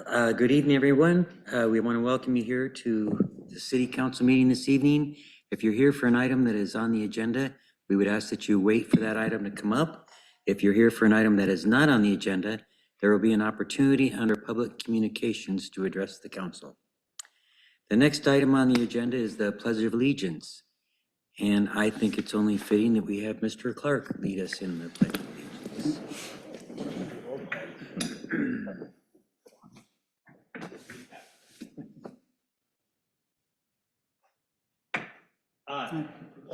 Good evening, everyone. We want to welcome you here to the City Council meeting this evening. If you're here for an item that is on the agenda, we would ask that you wait for that item to come up. If you're here for an item that is not on the agenda, there will be an opportunity under public communications to address the council. The next item on the agenda is the Pledge of Allegiance. And I think it's only fitting that we have Mr. Clark lead us in the Pledge of Allegiance. I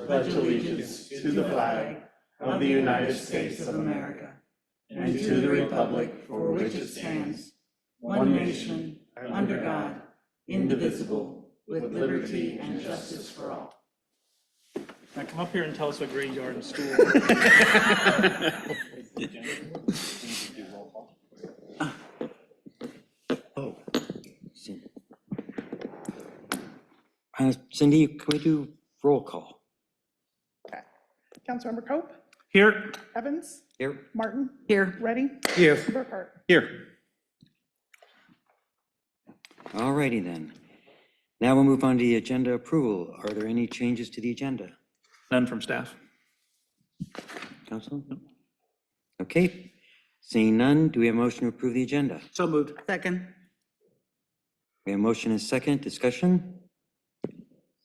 pledge allegiance to the flag of the United States of America and to the republic for which it stands, one nation, under God, indivisible, with liberty and justice for all. Now come up here and tell us what grade you are in school. Cindy, can we do roll call? Okay. Councilmember Cope? Here. Evans? Here. Martin? Here. Ready? Here. Burkhart? Here. All righty then. Now we'll move on to the agenda approval. Are there any changes to the agenda? None from staff. Council? Okay. Seeing none, do we have a motion to approve the agenda? So moved. Second. We have a motion and a second. Discussion?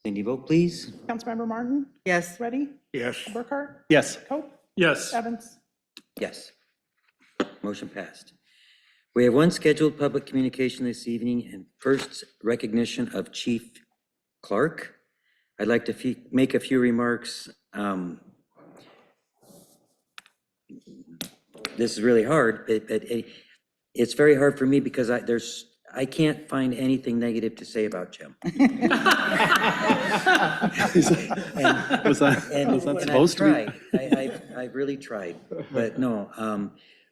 Cindy, vote please. Councilmember Martin? Yes. Ready? Yes. Burkhart? Yes. Cope? Yes. Evans? Yes. Motion passed. We have one scheduled public communication this evening, and first recognition of Chief Clark. I'd like to make a few remarks. This is really hard, but it's very hard for me because I can't find anything negative to say about Jim. Was that supposed to be? I've really tried, but no.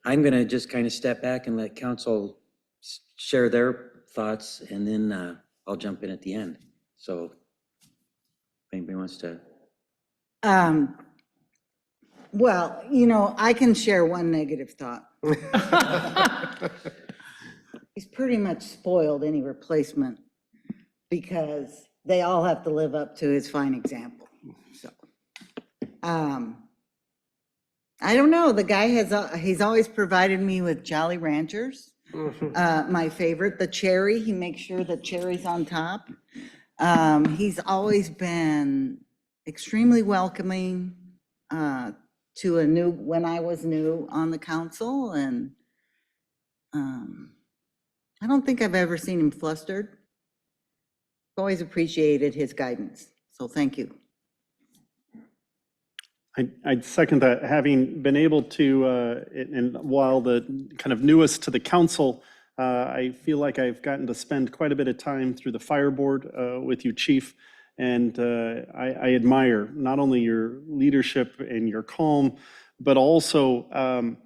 I'm going to just kind of step back and let council share their thoughts, and then I'll jump in at the end. So, if anybody wants to. Well, you know, I can share one negative thought. He's pretty much spoiled any replacement because they all have to live up to his fine example. So, I don't know. The guy he's always provided me with Jolly Ranchers. My favorite, the cherry. He makes sure the cherry's on top. He's always been extremely welcoming to when I was new on the council, and I don't think I've ever seen him flustered. Always appreciated his guidance. So thank you. I'd second that. Having been able to, and while the kind of newest to the council, I feel like I've gotten to spend quite a bit of time through the fire board with you, Chief. And I admire not only your leadership and your calm, but also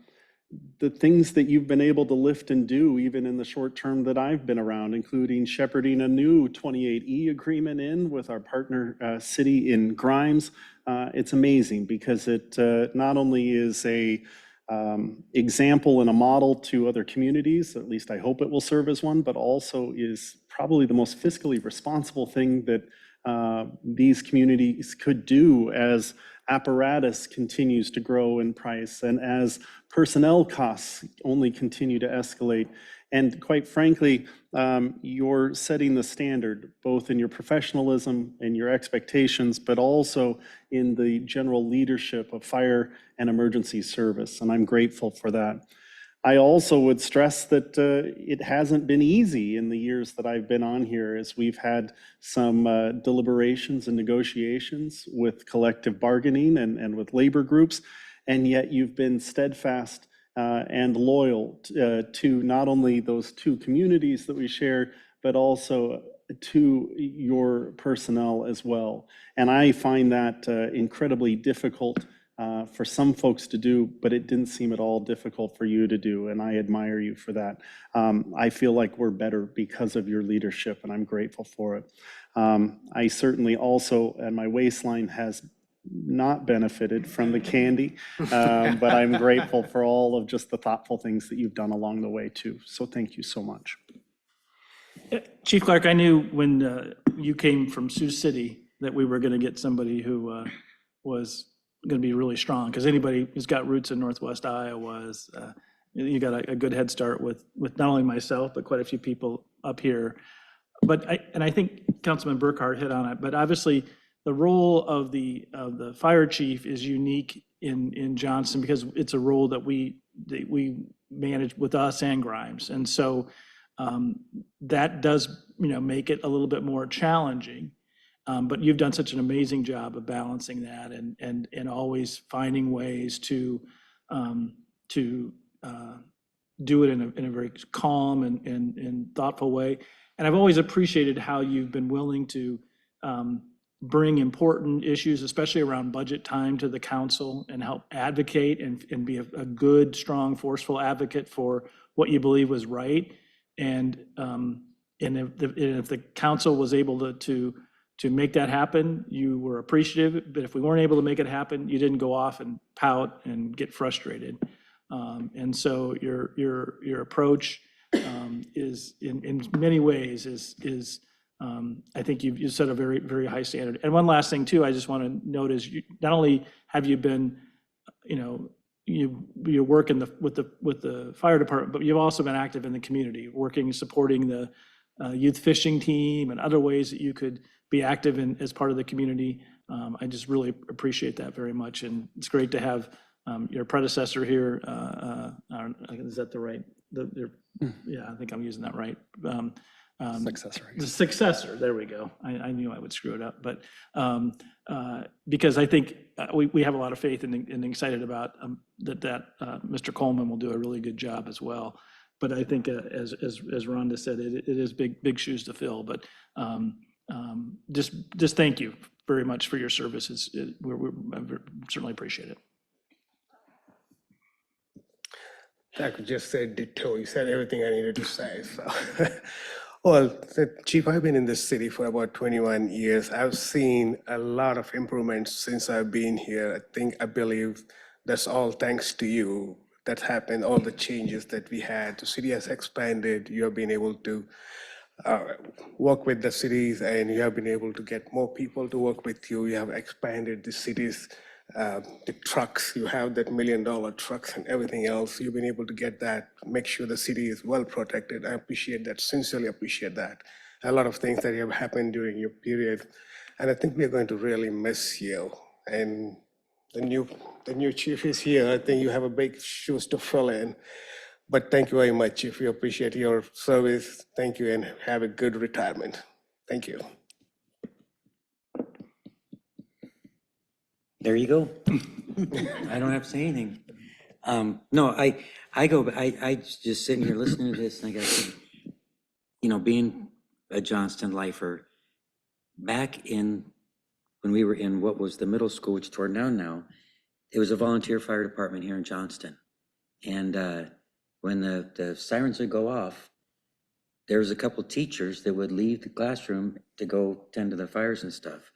the things that you've been able to lift and do even in the short term that I've been around, including shepherding a new 28E agreement in with our partner city in Grimes. It's amazing because it not only is a example and a model to other communities, at least I hope it will serve as one, but also is probably the most fiscally responsible thing that these communities could do as apparatus continues to grow in price and as personnel costs only continue to escalate. And quite frankly, you're setting the standard both in your professionalism and your expectations, but also in the general leadership of fire and emergency service. And I'm grateful for that. I also would stress that it hasn't been easy in the years that I've been on here, as we've had some deliberations and negotiations with collective bargaining and with labor groups, and yet you've been steadfast and loyal to not only those two communities that we share, but also to your personnel as well. And I find that incredibly difficult for some folks to do, but it didn't seem at all difficult for you to do, and I admire you for that. I feel like we're better because of your leadership, and I'm grateful for it. I certainly also, and my waistline has not benefited from the candy, but I'm grateful for all of just the thoughtful things that you've done along the way too. So thank you so much. Chief Clark, I knew when you came from Sioux City that we were going to get somebody who was going to be really strong, because anybody who's got roots in Northwest Iowa you got a good head start with not only myself, but quite a few people up here. But I think Councilman Burkhart hit on it, but obviously the role of the fire chief is unique in Johnston, because it's a role that we manage with us and Grimes. And so that does, make it a little bit more challenging. But you've done such an amazing job of balancing that and always finding ways to do it in a very calm and thoughtful way. And I've always appreciated how you've been willing to bring important issues, especially around budget time, to the council and help advocate and be a good, strong, forceful advocate for what you believe was right. And if the council was able to make that happen, you were appreciative. But if we weren't able to make it happen, you didn't go off and pout and get frustrated. And so your approach is in many ways is I think you've set a very, very high standard. And one last thing too, I just want to note is not only have you been, you work with the fire department, but you've also been active in the community, supporting the youth fishing team and other ways that you could be active as part of the community. I just really appreciate that very much, and it's great to have your predecessor here. Is that the right? Yeah, I think I'm using that right. Successor. The successor, there we go. I knew I would screw it up, but because I think we have a lot of faith and excited about that Mr. Coleman will do a really good job as well. But I think as Rhonda said, it is big shoes to fill. But just thank you very much for your services. We certainly appreciate it. I could just say ditto. You said everything I needed to say. So, well, Chief, I've been in this city for about 21 years. I've seen a lot of improvements since I've been here. I believe that's all thanks to you. That happened, all the changes that we had. The city has expanded. You have been able to work with the cities, and you have been able to get more people to work with you. You have expanded the cities. The trucks, you have that $1 million trucks and everything else. You've been able to get that, make sure the city is well protected. I appreciate that, sincerely appreciate that. A lot of things that have happened during your period. And I think we're going to really miss you. And the new chief is here. I think you have a big shoes to fill in. But thank you very much, Chief. We appreciate your service. Thank you, and have a good retirement. Thank you. There you go. I don't have to say anything. No, I just sitting here listening to this, and I got to think, being a Johnston lifer, back in when we were in what was the middle school, which torn down now, it was a volunteer fire department here in Johnston. And when the sirens would go off, there was a couple teachers that would leave the classroom to go tend to the fires and stuff.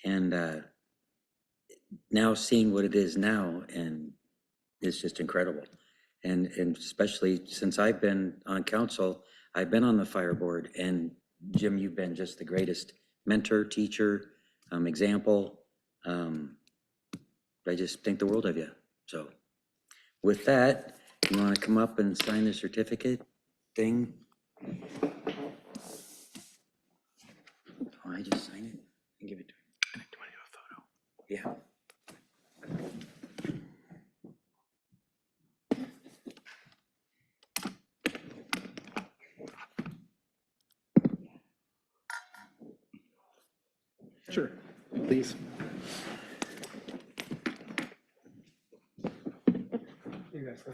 And now seeing what it is now, and it's just incredible. And especially since I've been on council, I've been on the fire board, and Jim, you've been just the greatest mentor, teacher, example. I just think the world of you. So with that, you want to come up and sign the certificate thing? Oh, I just sign it and give it to him. Do I do a photo? Yeah. Sure, please. You guys go.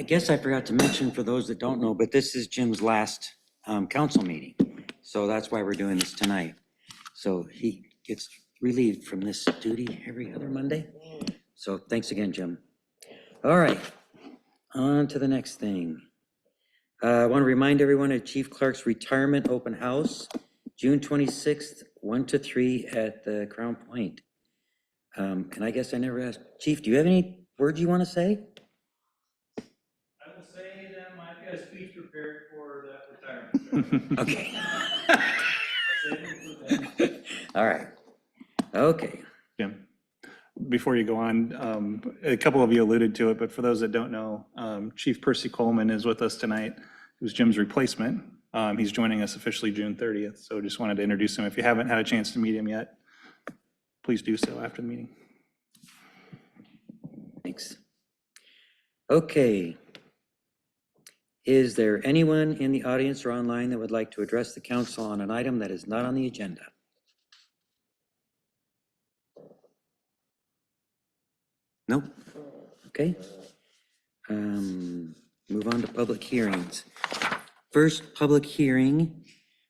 guess I forgot to mention for those that don't know, but this is Jim's last council meeting. So that's why we're doing this tonight. So he gets relieved from this duty every other Monday. So thanks again, Jim. All right, on to the next thing. I want to remind everyone of Chief Clark's retirement open house, June 26th, 1 to 3 at the Crown Point. And I guess I never asked, Chief, do you have any words you want to say? I will say that Mike has speech prepared for that retirement. Okay. All right. Okay. Jim, before you go on, a couple of you alluded to it, but for those that don't know, Chief Percy Coleman is with us tonight, who's Jim's replacement. He's joining us officially June 30th, so just wanted to introduce him. If you haven't had a chance to meet him yet, please do so after the meeting. Thanks. Okay. Is there anyone in the audience or online that would like to address the council on an item that is not on the agenda? Nope. Okay. Move on to public hearings. First public hearing,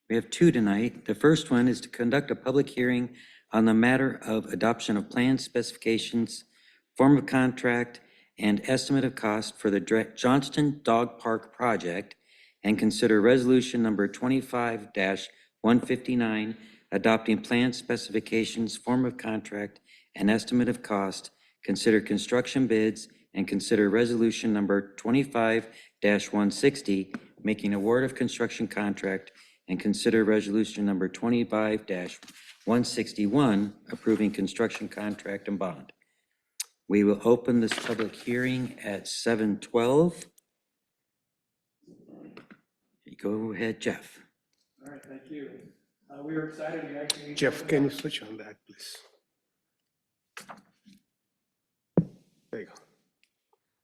we have two tonight. The first one is to conduct a public hearing on the matter of adoption of plan specifications, form of contract, and estimate of cost for the Johnston Dog Park project, and consider resolution number 25-159, adopting plan specifications, form of contract, and estimate of cost, consider construction bids, and consider resolution number 25-160, making award of construction contract, and consider resolution number 25-161, approving construction contract and bond. We will open this public hearing at 7:12. Go ahead, Jeff. All right, thank you. We are excited to actually. Jeff, can you switch on that, please? There you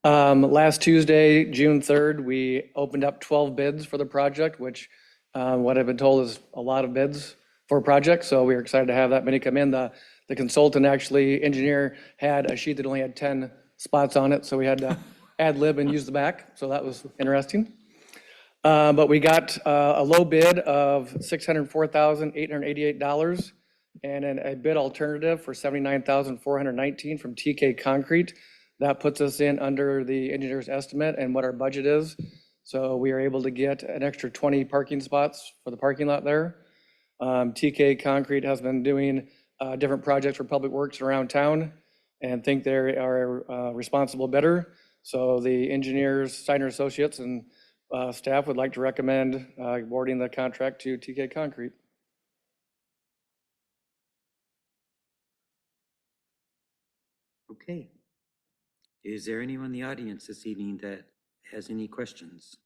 go. Last Tuesday, June 3rd, we opened up 12 bids for the project, which what I've been told is a lot of bids for a project. So we were excited to have that many come in. The consultant, actually, engineer, had a sheet that only had 10 spots on it. So we had to ad lib and use the back. So that was interesting. But we got a low bid of $604,888 and then a bid alternative for $79,419 from TK Concrete. That puts us in under the engineer's estimate and what our budget is. So we are able to get an extra 20 parking spots for the parking lot there. TK Concrete has been doing different projects for public works around town and think they are a responsible bidder. So the engineers, Steiner Associates, and staff would like to recommend awarding the contract to TK Concrete. Okay. Is there anyone in the audience this evening that has any questions?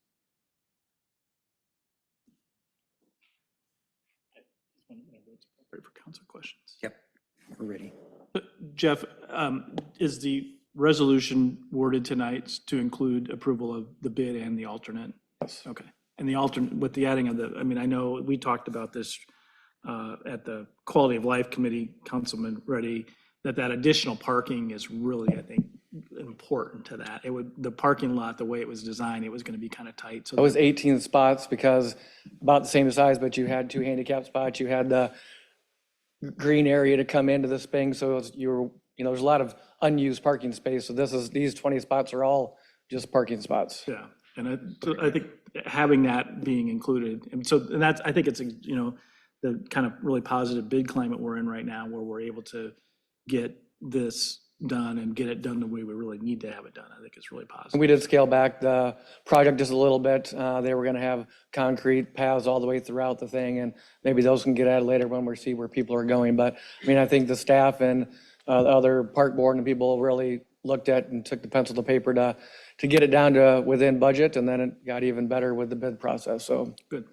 Wait for council questions. Yep, we're ready. Jeff, is the resolution worded tonight to include approval of the bid and the alternate? Yes. Okay. And the alternate, with the adding of I mean, I know we talked about this at the Quality of Life Committee, Councilman Reddy, that additional parking is really, I think, important to that. The parking lot, the way it was designed, it was going to be kind of tight. So It was 18 spots because about the same size, but you had 2 handicap spots. You had the green area to come into this thing. So it was, there's a lot of unused parking space. So these 20 spots are all just parking spots. Yeah, and I think having that being included, and that's, I think it's, the kind of really positive bid climate we're in right now, where we're able to get this done and get it done the way we really need to have it done. I think it's really positive. We did scale back the project just a little bit. They were gonna have concrete paths all the way throughout the thing, and maybe those can get added later when we see where people are going. But, I mean, I think the staff and the other park board and people really looked at and took the pencil to paper to get it down to within budget, and then it got even better with the bid process, so. Good.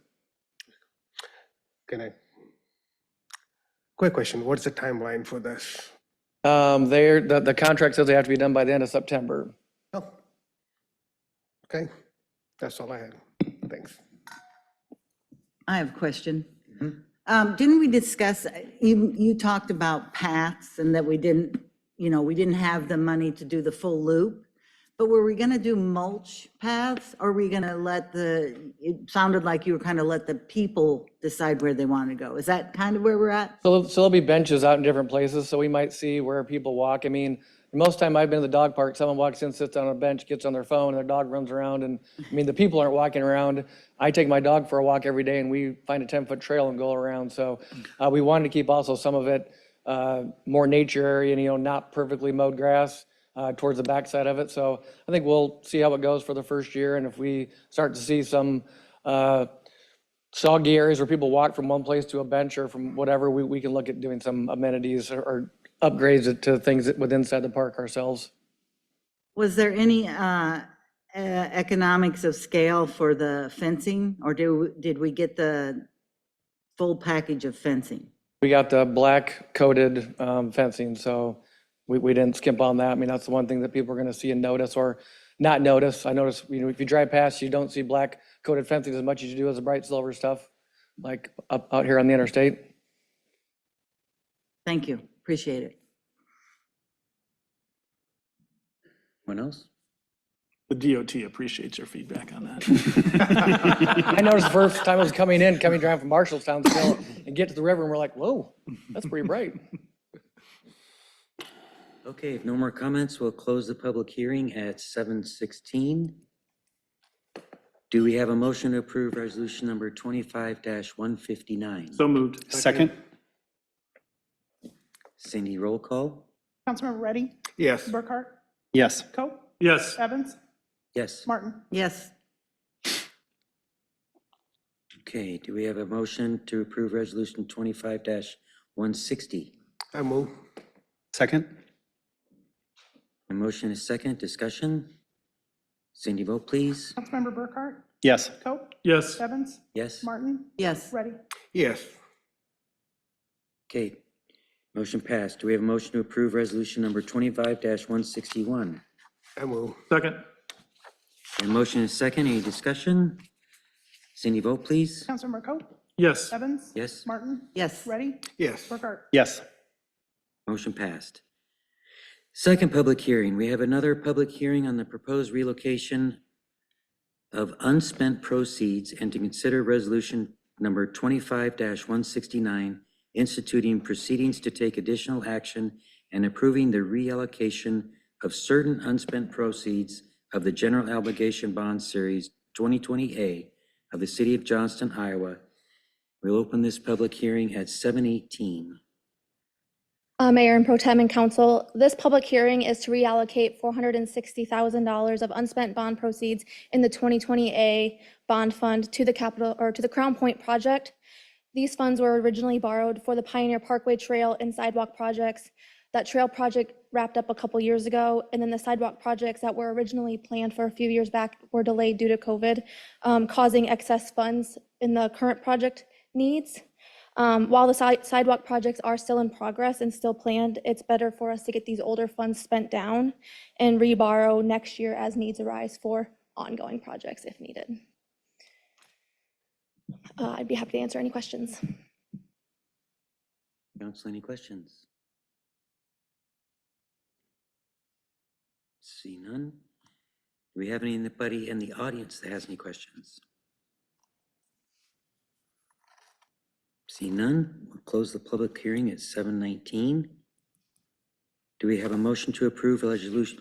Quick question, what's the timeline for this? The contract says they have to be done by the end of September. Oh, okay, that's all I had, thanks. I have a question. Didn't we discuss, you talked about paths and that we didn't have the money to do the full loop, But were we gonna do mulch paths, or were we gonna it sounded like you were kind of let the people decide where they want to go. Is that kind of where we're at? So there'll be benches out in different places, so we might see where people walk. I mean, most time I've been to the dog park, someone walks in, sits on a bench, gets on their phone, and their dog runs around, and, I mean, the people aren't walking around. I take my dog for a walk every day, and we find a 10-foot trail and go around, so we wanted to keep also some of it more nature area, and, you know, not perfectly mowed grass towards the backside of it, so I think we'll see how it goes for the first year, and if we start to see some soggy areas where people walk from one place to a bench or from whatever, we can look at doing some amenities or upgrades to things within inside the park ourselves. Was there any economics of scale for the fencing, or did we get the full package of fencing? We got the black coated fencing, so we didn't skimp on that. I mean, that's the one thing that people are gonna see and notice or not notice. I notice, you know, if you drive past, you don't see black coated fencing as much as you do as the bright silver stuff, like out here on the interstate. Thank you, appreciate it. Anyone else? The DOT appreciates your feedback on that. I noticed the first time I was coming driving from Marshalltown still, and get to the river, and we're like, whoa, that's pretty bright. Okay, if no more comments, we'll close the public hearing at 7:16. Do we have a motion to approve resolution number 25-159? So moved. Second? Cindy, roll call? Councilmember Reddy, Yes. Burkhart, Yes. Coe, Yes. Evans, Yes. Martin. Yes, Okay, do we have a motion to approve resolution 25-160? I move. Second? A motion is second, discussion? Cindy, vote please. Councilmember Burkhart, Yes. Coe, Yes. Evans, Yes? Martin, yes, Reddy. Yes. Okay, motion passed. Do we have a motion to approve resolution number 25-161? I move. Second. A motion is second, any discussion? Cindy, vote please. Councilmember Coe, Yes. Evans, Yes? Martin, yes, Reddy, Yes. Burkhart. Yes. Motion passed. Second public hearing, we have another public hearing on the proposed relocation of unspent proceeds and to consider resolution number 25-169, instituting proceedings to take additional action and approving the reallocation of certain unspent proceeds of the general obligation bond series 2020A of the city of Johnston, Iowa. We'll open this public hearing at 7:18. Mayor and Pro Tem and Council, this public hearing is to reallocate $460,000 of unspent bond proceeds in the 2020A bond fund to the capital or to the Crown Point project. These funds were originally borrowed for the Pioneer Parkway Trail and sidewalk projects. That trail project wrapped up a couple years ago, and then the sidewalk projects that were originally planned for a few years back were delayed due to COVID, causing excess funds in the current project needs. While the sidewalk projects are still in progress and still planned, it's better for us to get these older funds spent down and reborrow next year as needs arise for ongoing projects if needed. I'd be happy to answer any questions. Council, any questions? See none? Do we have anybody in the audience that has any questions? See none? We'll close the public hearing at 7:19. Do we have a motion to approve resolution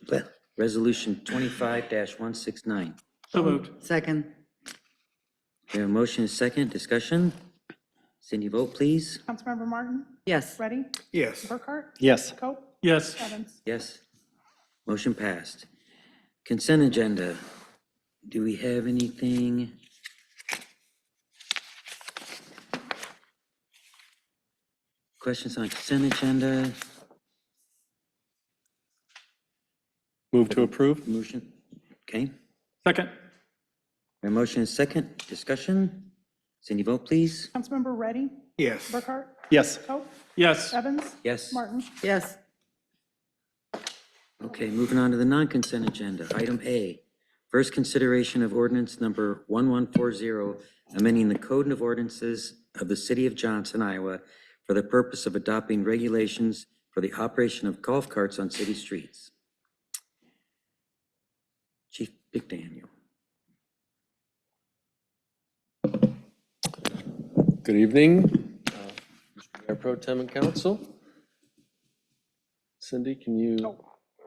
25-169? So moved. second, We have a motion and a second, discussion? Cindy, vote please. Councilmember Martin, yes, Reddy, Yes. Burkhart, Yes. Coe, Yes. Evans. Yes. Motion passed. Consent agenda. Do we have anything? Questions on consent agenda? Move to approve? Motion? Okay. Second. A motion is second. Discussion? Cindy, vote please. Councilmember Reddy, Yes. Burkhart, Yes. Coe, Yes. Evans, Yes. Martin. yes, Okay, moving on to the non-consent agenda. Item A, first consideration of ordinance number 1140, amending the Code of Ordinances of the City of Johnston, Iowa, for the purpose of adopting regulations for the operation of golf carts on city streets. McDaniel. Good evening, Mr. Mayor Pro Tem and Council. Cindy, can you?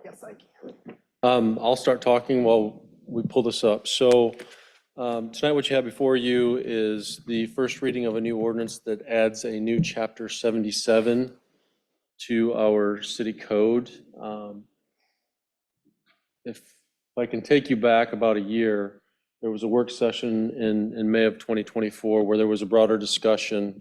Yes, I can. I'll start talking while we pull this up. So tonight what you have before you is the first reading of a new ordinance that adds a new chapter 77 to our city code. If I can take you back about a year, there was a work session in May of 2024 where there was a broader discussion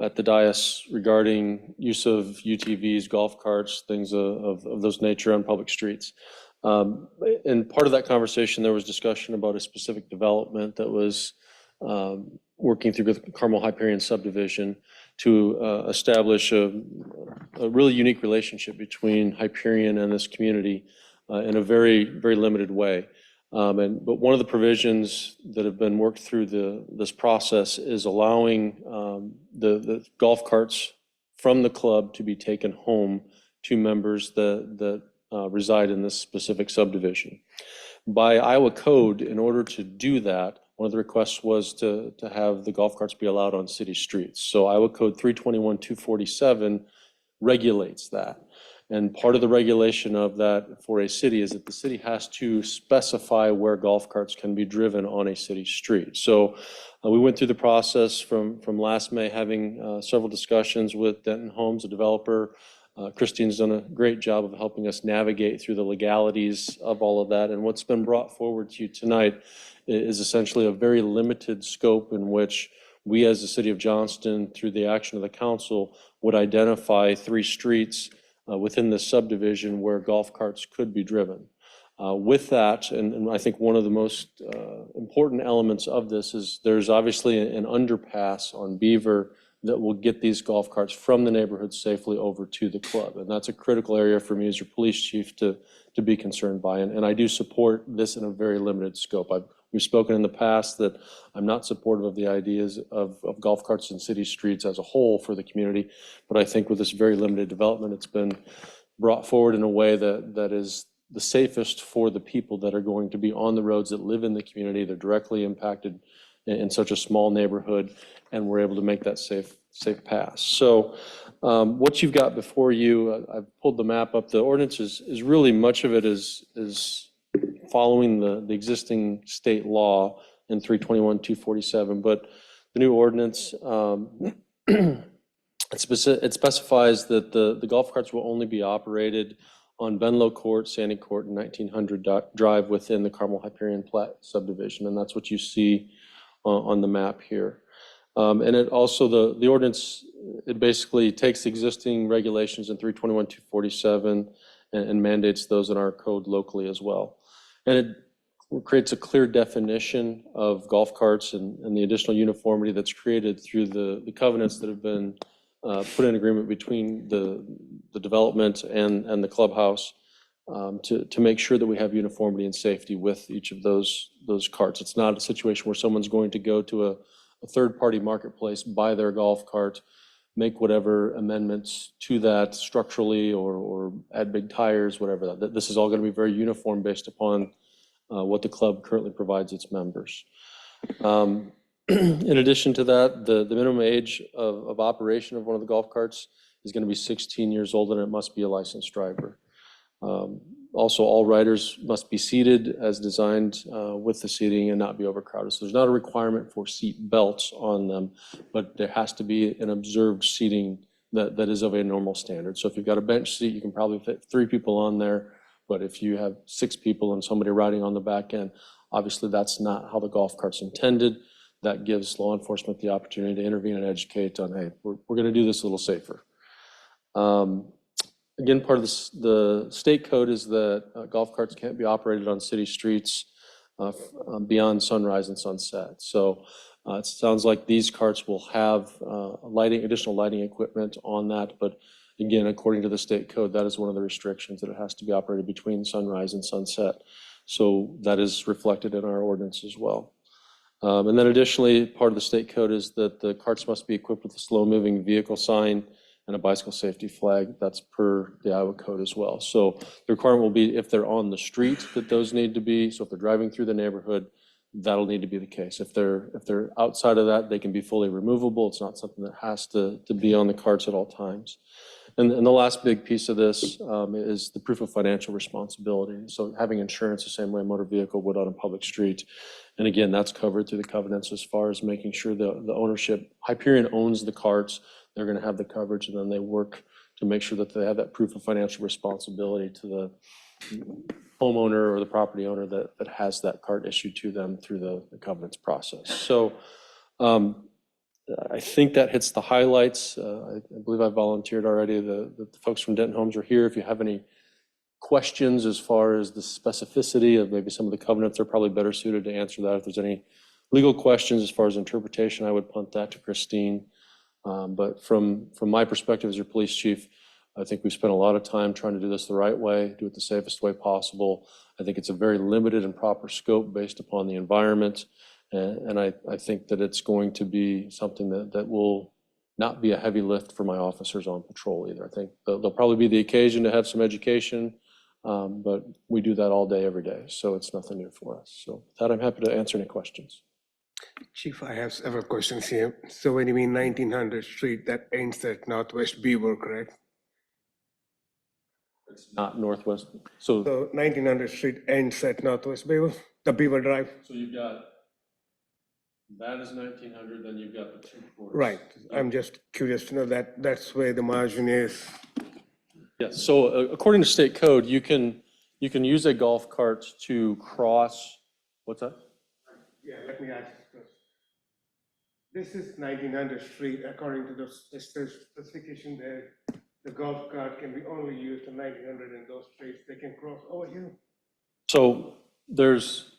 at the dais regarding use of UTVs, golf carts, things of those nature on public streets. And part of that conversation, there was discussion about a specific development that was working through the Carmel Hyperion subdivision to establish a really unique relationship between Hyperion and this community in a very, very limited way. But one of the provisions that have been worked through this process is allowing the golf carts from the club to be taken home to members that reside in this specific subdivision. By Iowa code, in order to do that, one of the requests was to have the golf carts be allowed on city streets. So Iowa code 321-247 regulates that. And part of the regulation of that for a city is that the city has to specify where golf carts can be driven on a city street. So we went through the process from last May, having several discussions with Denton Homes, a developer. Christine's done a great job of helping us navigate through the legalities of all of that. And what's been brought forward to you tonight is essentially a very limited scope in which we as the city of Johnston, through the action of the council, would identify 3 streets within this subdivision where golf carts could be driven. With that, and I think one of the most important elements of this is there's obviously an underpass on Beaver that will get these golf carts from the neighborhood safely over to the club. And that's a critical area for me as your police chief to be concerned by. And I do support this in a very limited scope. We've spoken in the past that I'm not supportive of the ideas of golf carts in city streets as a whole for the community, but I think with this very limited development, it's been brought forward in a way that is the safest for the people that are going to be on the roads that live in the community. They're directly impacted in such a small neighborhood, and we're able to make that safe pass. So what you've got before you, I've pulled the map up. The ordinance is really, much of it is following the existing state law in 321-247, but the new ordinance, it specifies that the golf carts will only be operated on Benlow Court, Sandy Court, and 1900 Drive within the Carmel Hyperion Plat subdivision, and that's what you see on the map here. And it also, the ordinance, it basically takes existing regulations in 321-247 and mandates those in our code locally as well. And it creates a clear definition of golf carts and the additional uniformity that's created through the covenants that have been put in agreement between the development and the clubhouse to make sure that we have uniformity and safety with each of those carts. It's not a situation where someone's going to go to a third-party marketplace, buy their golf cart, make whatever amendments to that structurally or add big tires, whatever. This is all going to be very uniform based upon what the club currently provides its members. In addition to that, the minimum age of operation of one of the golf carts is going to be 16 years old, and it must be a licensed driver. Also, all riders must be seated as designed with the seating and not be overcrowded. So there's not a requirement for seat belts on them, but there has to be an observed seating that is of a normal standard. So if you've got a bench seat, you can probably fit 3 people on there. But if you have 6 people and somebody riding on the back end, obviously that's not how the golf cart's intended. That gives law enforcement the opportunity to intervene and educate on, hey, we're going to do this a little safer. Again, part of the state code is that golf carts can't be operated on city streets beyond sunrise and sunset. So it sounds like these carts will have additional lighting equipment on that. But again, according to the state code, that is one of the restrictions, that it has to be operated between sunrise and sunset. So that is reflected in our ordinance as well. And then additionally, part of the state code is that the carts must be equipped with a slow-moving vehicle sign and a bicycle safety flag. That's per the Iowa code as well. So the requirement will be if they're on the street that those need to be. So if they're driving through the neighborhood, that'll need to be the case. If they're outside of that, they can be fully removable. It's not something that has to be on the carts at all times. And the last big piece of this is the proof of financial responsibility. So having insurance the same way a motor vehicle would on a public street. And again, that's covered through the covenants as far as making sure the ownership, Hyperion owns the carts, they're going to have the coverage, and then they work to make sure that they have that proof of financial responsibility to the homeowner or the property owner that has that cart issued to them through the covenants process. So I think that hits the highlights. I believe I volunteered already. The folks from Denton Homes are here. If you have any questions as far as the specificity of maybe some of the covenants, they're probably better suited to answer that. If there's any legal questions as far as interpretation, I would punt that to Christine. But from my perspective as your police chief, I think we've spent a lot of time trying to do this the right way, do it the safest way possible. I think it's a very limited and proper scope based upon the environment. And I think that it's going to be something that will not be a heavy lift for my officers on patrol either. I think there'll probably be the occasion to have some education, but we do that all day, every day. So it's nothing new for us. So with that, I'm happy to answer any questions. Chief, I have several questions here. So when you mean 1900 Street, that ends at Northwest Beaver, correct? It's not Northwest. So 1900 Street ends at Northwest Beaver, the Beaver Drive? you've got, that is 1900, then you've got the two quarters. Right. I'm just curious to know that that's where the margin is. Yes, so according to state code, you can use a golf cart to cross, what's that? Yeah, let me ask this first. This is 1900 Street, according to the specification there. The golf cart can be only used in 1900 in those streets. They can cross over here. So there's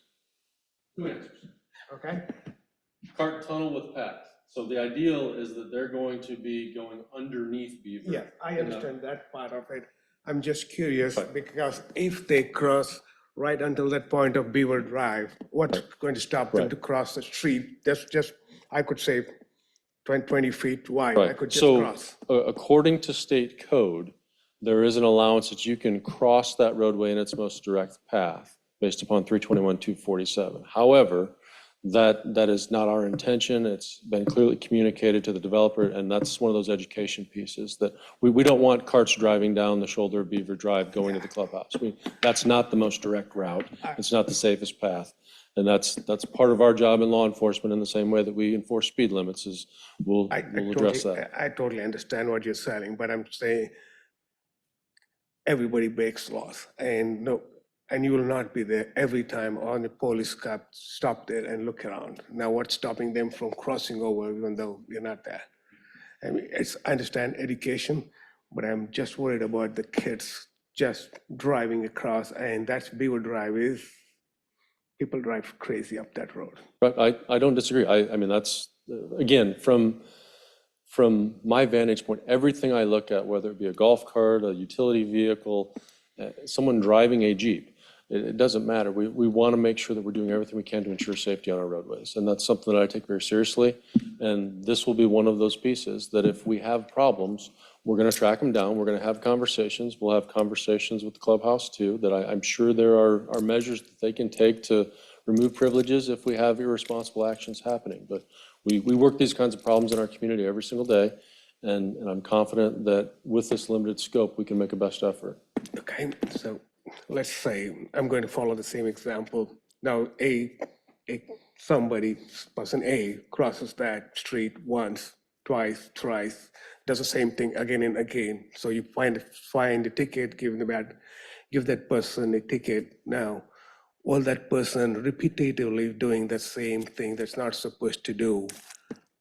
two answers. Okay? Cart tunnel with path. So the ideal is that they're going to be going underneath Beaver. Yeah, I understand that part of it. I'm just curious Right. because if they cross right until that point of Beaver Drive, what's going to stop them Right. to cross the street? That's just, I could say 20 feet wide. I Right, could just so cross. according to state code, there is an allowance that you can cross that roadway in its most direct path based upon 321-247. However, that is not our intention. It's been clearly communicated to the developer, and that's one of those education pieces that we don't want carts driving down the shoulder of Beaver Drive going to the clubhouse. That's not the most direct route. It's not the safest path. And that's part of our job in law enforcement in the same way that we enforce speed limits is we'll address that. I totally understand what you're saying, but I'm saying everybody breaks laws and you will not be there every time on the police car stop there and look around. Now what's stopping them from crossing over even though you're not there? I mean, I understand education, but I'm just worried about the kids just driving across, and that's Beaver Drive is, people drive crazy up that road. But I don't disagree. I mean, that's, again, from my vantage point, everything I look at, whether it be a golf cart, a utility vehicle, someone driving a Jeep, it doesn't matter. We want to make sure that we're doing everything we can to ensure safety on our roadways. And that's something that I take very seriously. And this will be one of those pieces that if we have problems, we're going to track them down. We're going to have conversations. We'll have conversations with the clubhouse too, that I'm sure there are measures that they can take to remove privileges if we have irresponsible actions happening. But we work these kinds of problems in our community every single day. And I'm confident that with this limited scope, we can make a best effort. Okay, so let's say I'm going to follow the same example. Now, person A crosses that street once, twice, thrice, does the same thing again and again. So you find a ticket, give that person a ticket. Now, will that person repetitively doing the same thing that's not supposed to do?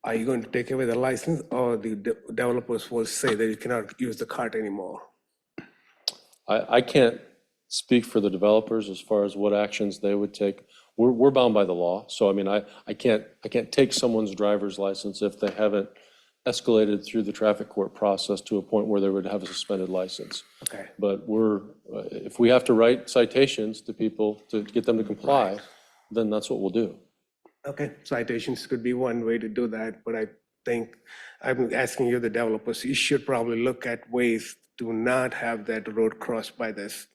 Are you going to take away the license, or the developers will say that you cannot use the cart anymore? I can't speak for the developers as far as what actions they would take. We're bound by the law. So I mean, I can't take someone's driver's license if they haven't escalated through the traffic court process to a point where they would have a suspended license. Okay. But if we have to write citations to people to get them to comply, then that's what we'll do. Okay, citations could be one way to do that, but I think, I'm asking you, the developers, you should probably look at ways to not have that road crossed by this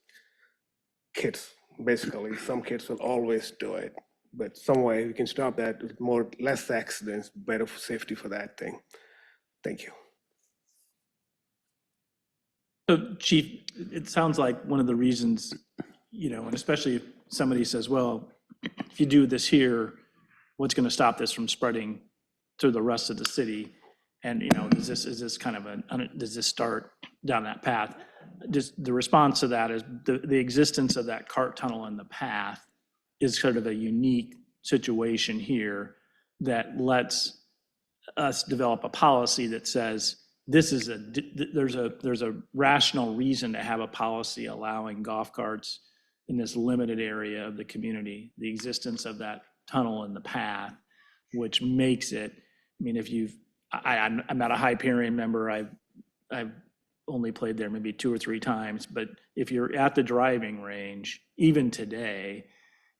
kids. Basically, some kids will always do it, but some way we can stop that with less accidents, better safety for that thing. Thank you. So Chief, it sounds like one of the reasons, and especially if somebody says, well, if you do this here, what's going to stop this from spreading to the rest of the city? And, is this kind of does this start down that path? Just the response to that is the existence of that cart tunnel in the path is sort of a unique situation here that lets us develop a policy that says there's a rational reason to have a policy allowing golf carts in this limited area of the community, the existence of that tunnel in the path, which makes it, I mean, I'm not a Hyperion member, I've only played there maybe 2 or 3 times, but if you're at the driving range, even today,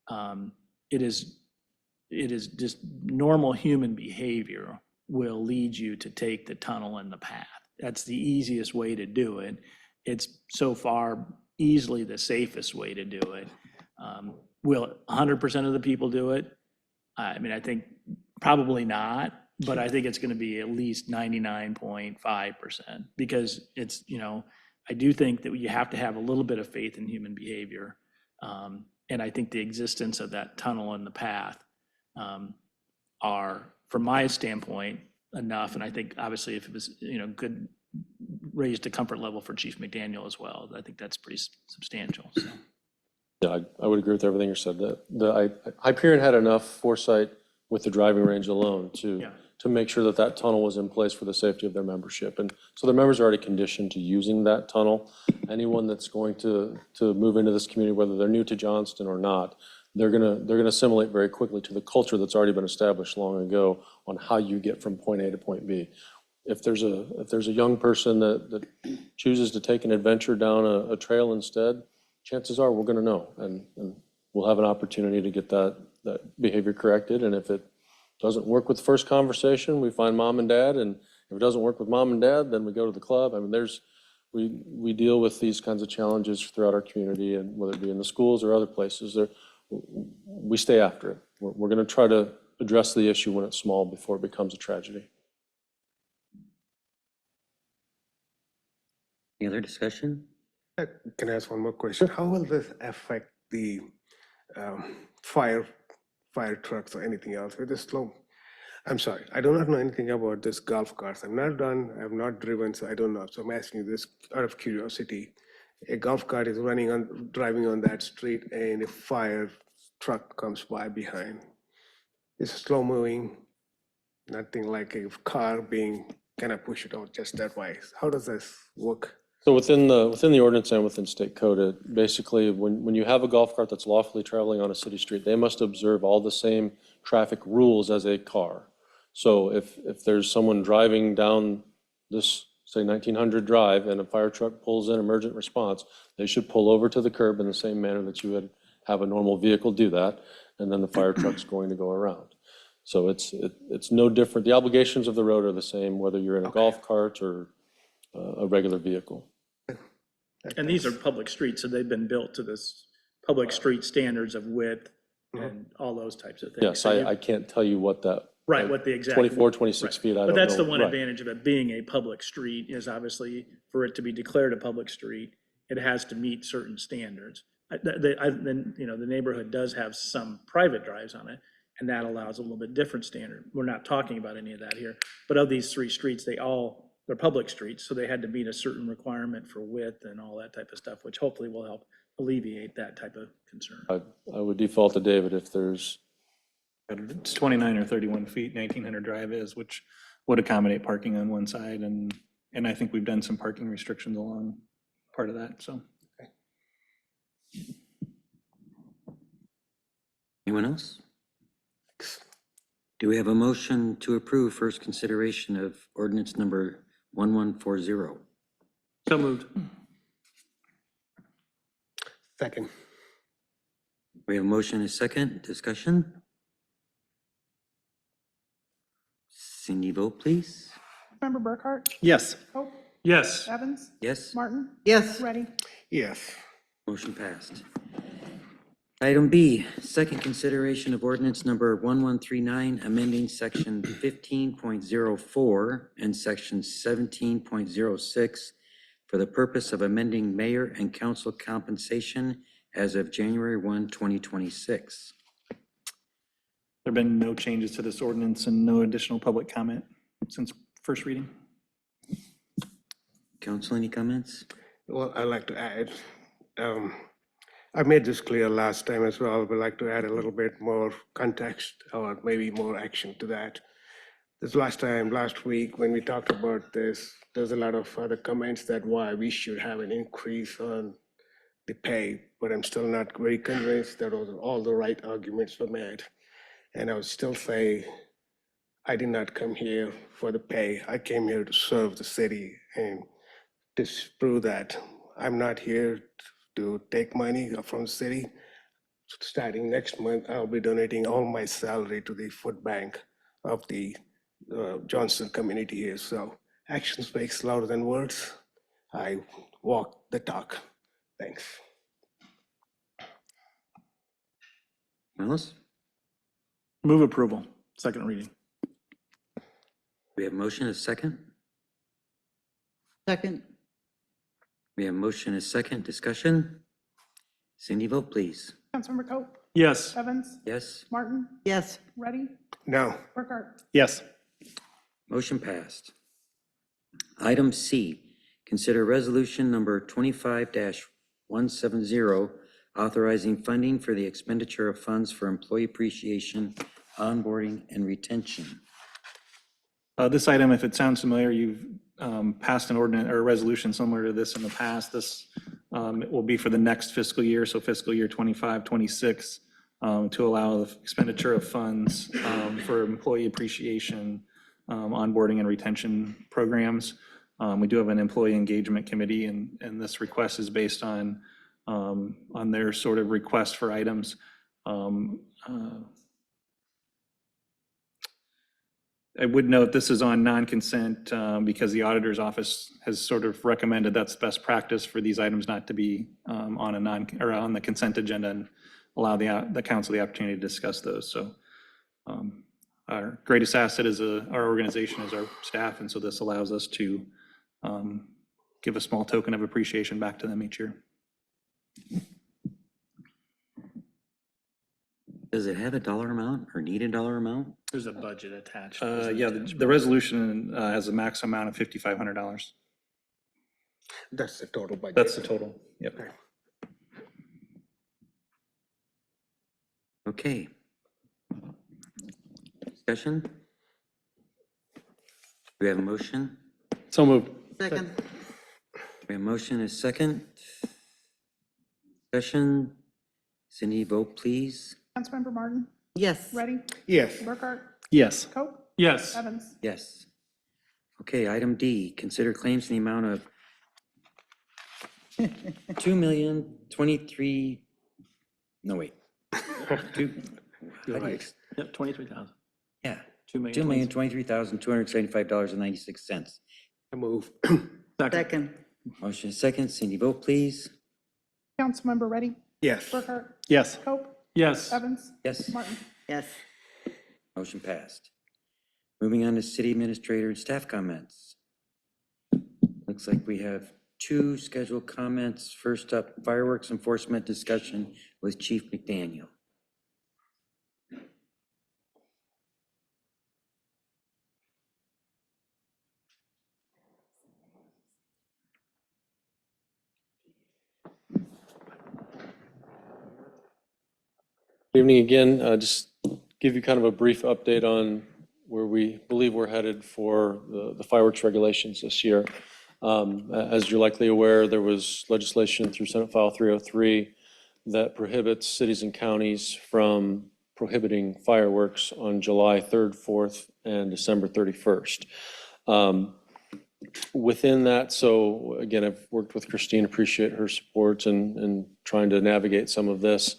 it is just normal human behavior will lead you to take the tunnel in the path. That's the easiest way to do it. It's so far easily the safest way to do it. Will 100% of the people do it? I mean, I think probably not, but I think it's going to be at least 99.5% because it's, I do think that you have to have a little bit of faith in human behavior. And I think the existence of that tunnel in the path are, from my standpoint, enough. And I think obviously if it was, good, raised a comfort level for Chief McDaniel as well, I think that's pretty substantial. So. Yeah, I would agree with everything you said. Hyperion had enough foresight with the driving range alone to make sure that tunnel was in place for the safety of their membership. And so their members are already conditioned to using that tunnel. Anyone that's going to move into this community, whether they're new to Johnston or not, they're gonna assimilate very quickly to the culture that's already been established long ago on how you get from point A to point B. If there's a young person that chooses to take an adventure down a trail instead, chances are we're gonna know, and we'll have an opportunity to get that behavior corrected. And if it doesn't work with the first conversation, we find mom and dad, and if it doesn't work with mom and dad, then we go to the club. I mean, we deal with these kinds of challenges throughout our community, and whether it be in the schools or other places, we stay after it. We're going to try to address the issue when it's small before it becomes a tragedy. Any other discussion? Can I ask one more question? How will this affect the fire trucks or anything else with this slow? I'm sorry, I do not know anything about this golf carts. I'm not done, I've not driven, so I don't know. So I'm asking you this out of curiosity. A golf cart is driving on that street, and a fire truck comes by behind. It's slow moving, nothing like a car being kind of push it out just that way. How does this work? So within the ordinance and within state code, it basically, when you have a golf cart that's lawfully traveling on a city street, they must observe all the same traffic rules as a car. So if there's someone driving down this, say, 1900 Drive, and a fire truck pulls in emergent response, they should pull over to the curb in the same manner that you would have a normal vehicle do that, and then the fire truck's going to go around. So it's no different. The obligations of the road are the same, whether you're in a golf cart or a regular vehicle. And these are public streets, so they've been built to this public street standards of width and all those types of things. Yes, So I can't tell you what that. right, what the exact. 24, 26 feet, I don't know. But that's the one Right. advantage of it being a public street is obviously for it to be declared a public street, it has to meet certain standards. Then, the neighborhood does have some private drives on it, and that allows a little bit different standard. We're not talking about any of that here, but of these 3 streets, they're public streets, so they had to meet a certain requirement for width and all that type of stuff, which hopefully will help alleviate that type of concern. I would default to David if there's. It's 29 or 31 feet, 1900 Drive is, which would accommodate parking on one side, and I think we've done some parking restrictions along part of that, so. Anyone else? Do we have a motion to approve first consideration of ordinance number 1140? So moved. Second. We have a motion and a second. Discussion? Cindy, vote please. Member Burkhart? Yes. Coe? Yes. Evans? Yes, Martin? Yes, Ready? Yes. motion passed. Item B, second consideration of ordinance number 1139, amending section 15.04 and section 17.06 for the purpose of amending mayor and council compensation as of January 1, 2026. There have been no changes to this ordinance and no additional public comment since first reading. Council, any comments? Well, I'd like to add, I made this clear last time as well, but I'd like to add a little bit more context or maybe more action to that. This last week, when we talked about this, there's a lot of other comments that why we should have an increase on the pay, but I'm still not very convinced that all the right arguments were made. And I would still say, I did not come here for the pay. I came here to serve the city and to prove that I'm not here to take money from the city. Starting next month, I'll be donating all my salary to the food bank of the Johnston community here. So action speaks louder than words. I walk the talk. Thanks. Alice? Move approval, second reading. We have a motion, a second? second. We have a motion, a second, discussion? Cindy, vote please. Councilmember Coe? Yes. Evans? Yes, Martin? Yes, Ready? No. Burkhart? Yes. motion passed. Item C, consider resolution number 25-170, authorizing funding for the expenditure of funds for employee appreciation, onboarding, and retention. This item, if it sounds familiar, you've passed an ordinance or a resolution similar to this in the past. This it will be for the next fiscal year, so fiscal year 25, 26, to allow the expenditure of funds for employee appreciation, onboarding and retention programs. We do have an employee engagement committee, and this request is based on their sort of request for items. I would note this is on non-consent because the auditor's office has sort of recommended that's best practice for these items not to be on the consent agenda and allow the council the opportunity to discuss those. So our greatest asset is our organization is our staff, and so this allows us to give a small token of appreciation back to them each year. Does it have a dollar amount or need a dollar amount? There's a budget attached. Yeah, the resolution has a max amount of $5,500. That's the total budget. That's the total. Yep. Okay. Discussion? Do we have a motion? So moved. second. We have a motion, a second. Discussion? Cindy, vote please. Councilmember Martin? Yes, Ready? Yes. Burkhart? Yes. Coe? Yes. Evans? Yes. Okay, item D, consider claims in the amount of 2,023, no, wait. Two, how do you- Yep, 23,000. yeah, 2,000,000. $2,023,275.96. I move. second. Motion is second. Cindy, vote please. Councilmember Ready? Yes. Burkhart? Yes. Coe? Yes. Evans? Yes, Martin? Yes, motion passed. Moving on to city administrator and staff comments. Looks like we have two scheduled comments. First up, fireworks enforcement discussion with Chief McDaniel. Good evening again. Just give you kind of a brief update on where we believe we're headed for the fireworks regulations this year. As you're likely aware, there was legislation through Senate File 303 that prohibits cities and counties from prohibiting fireworks on July 3rd, 4th, and December 31st. Within that, so again, I've worked with Christine, appreciate her support and trying to navigate some of this.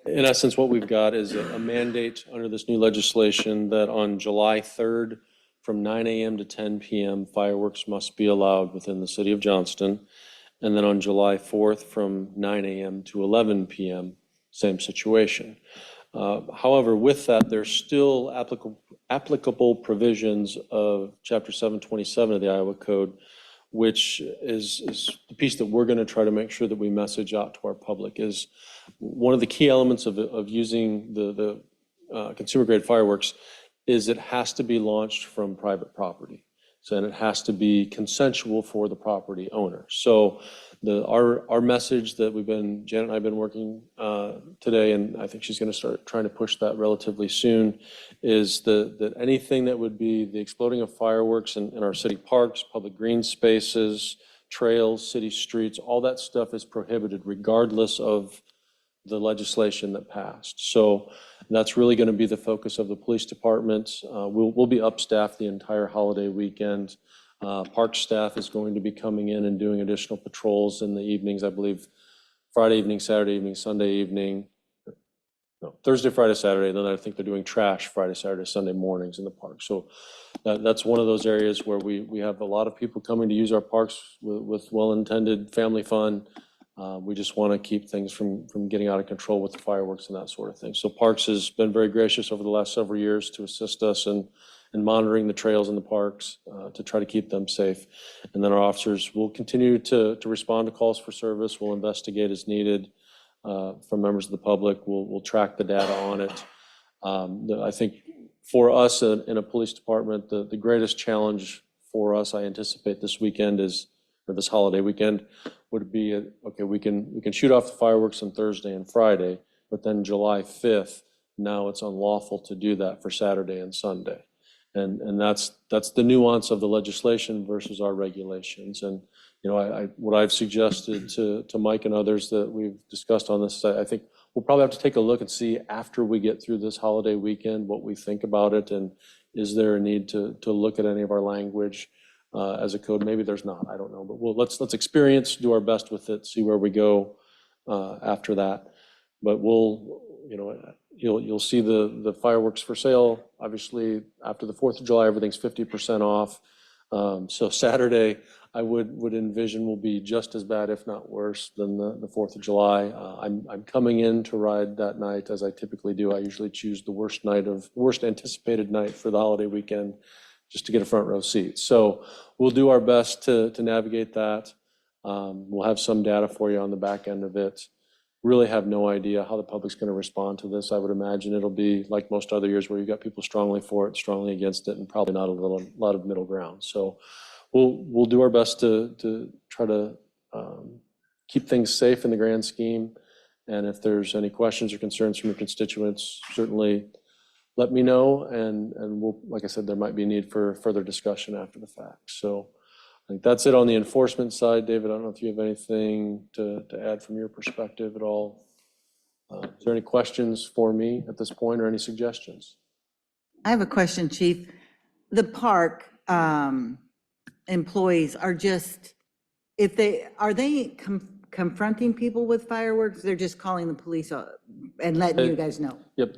In essence, what we've got is a mandate under this new legislation that on July 3rd, from 9 a.m. to 10 p.m., fireworks must be allowed within the city of Johnston. And then on July 4th, from 9 a.m. to 11 p.m., same situation. However, with that, there's still applicable provisions of Chapter 727 of the Iowa Code, which is the piece that we're going to try to make sure that we message out to our public. Is one of the key elements of using the consumer-grade fireworks is it has to be launched from private property. So, and it has to be consensual for the property owner. So our message that Janet and I have been working today, and I think she's going to start trying to push that relatively soon, is that anything that would be the exploding of fireworks in our city parks, public green spaces, trails, city streets, all that stuff is prohibited regardless of the legislation that passed. So that's really going to be the focus of the police department. We'll be upstaffed the entire holiday weekend. Park staff is going to be coming in and doing additional patrols in the evenings, I believe Friday evening, Saturday evening, Sunday evening. No, Thursday, Friday, Saturday, then I think they're doing trash Friday, Saturday, Sunday mornings in the park. So that's one of those areas where we have a lot of people coming to use our parks with well-intended family fun. We just want to keep things from getting out of control with the fireworks and that sort of thing. So Parks has been very gracious over the last several years to assist us in monitoring the trails in the parks to try to keep them safe. And then our officers will continue to respond to calls for service. We'll investigate as needed from members of the public. We'll track the data on it. I think for us in a police department, the greatest challenge for us, I anticipate this weekend or this holiday weekend, would be, okay, we can shoot off the fireworks on Thursday and Friday, but then July 5th, now it's unlawful to do that for Saturday and Sunday. And that's the nuance of the legislation versus our regulations. And, you know, what I've suggested to Mike and others that we've discussed on this, I think we'll probably have to take a look and see after we get through this holiday weekend, what we think about it. And is there a need to look at any of our language as a code? Maybe there's not, I don't know, but let's experience, do our best with it, see where we go after that. But you'll see the fireworks for sale. Obviously, after the 4th of July, everything's 50% off. So Saturday, I would envision will be just as bad, if not worse, than the 4th of July. I'm coming in to ride that night, as I typically do. I usually choose the worst anticipated night for the holiday weekend, just to get a front row seat. So we'll do our best to navigate that. We'll have some data for you on the back end of it. Really have no idea how the public's going to respond to this. I would imagine it'll be like most other years where you've got people strongly for it, strongly against it, and probably not a lot of middle ground. So we'll do our best to try to keep things safe in the grand scheme. And if there's any questions or concerns from your constituents, certainly let me know. And we'll, like I said, there might be a need for further discussion after the fact. So I think that's it on the enforcement side. David, I don't know if you have anything to add from your perspective at all. Is there any questions for me at this point or any suggestions? I have a question, Chief. The park employees are just, are they confronting people with fireworks? They're just calling the police and letting you guys know? Yep,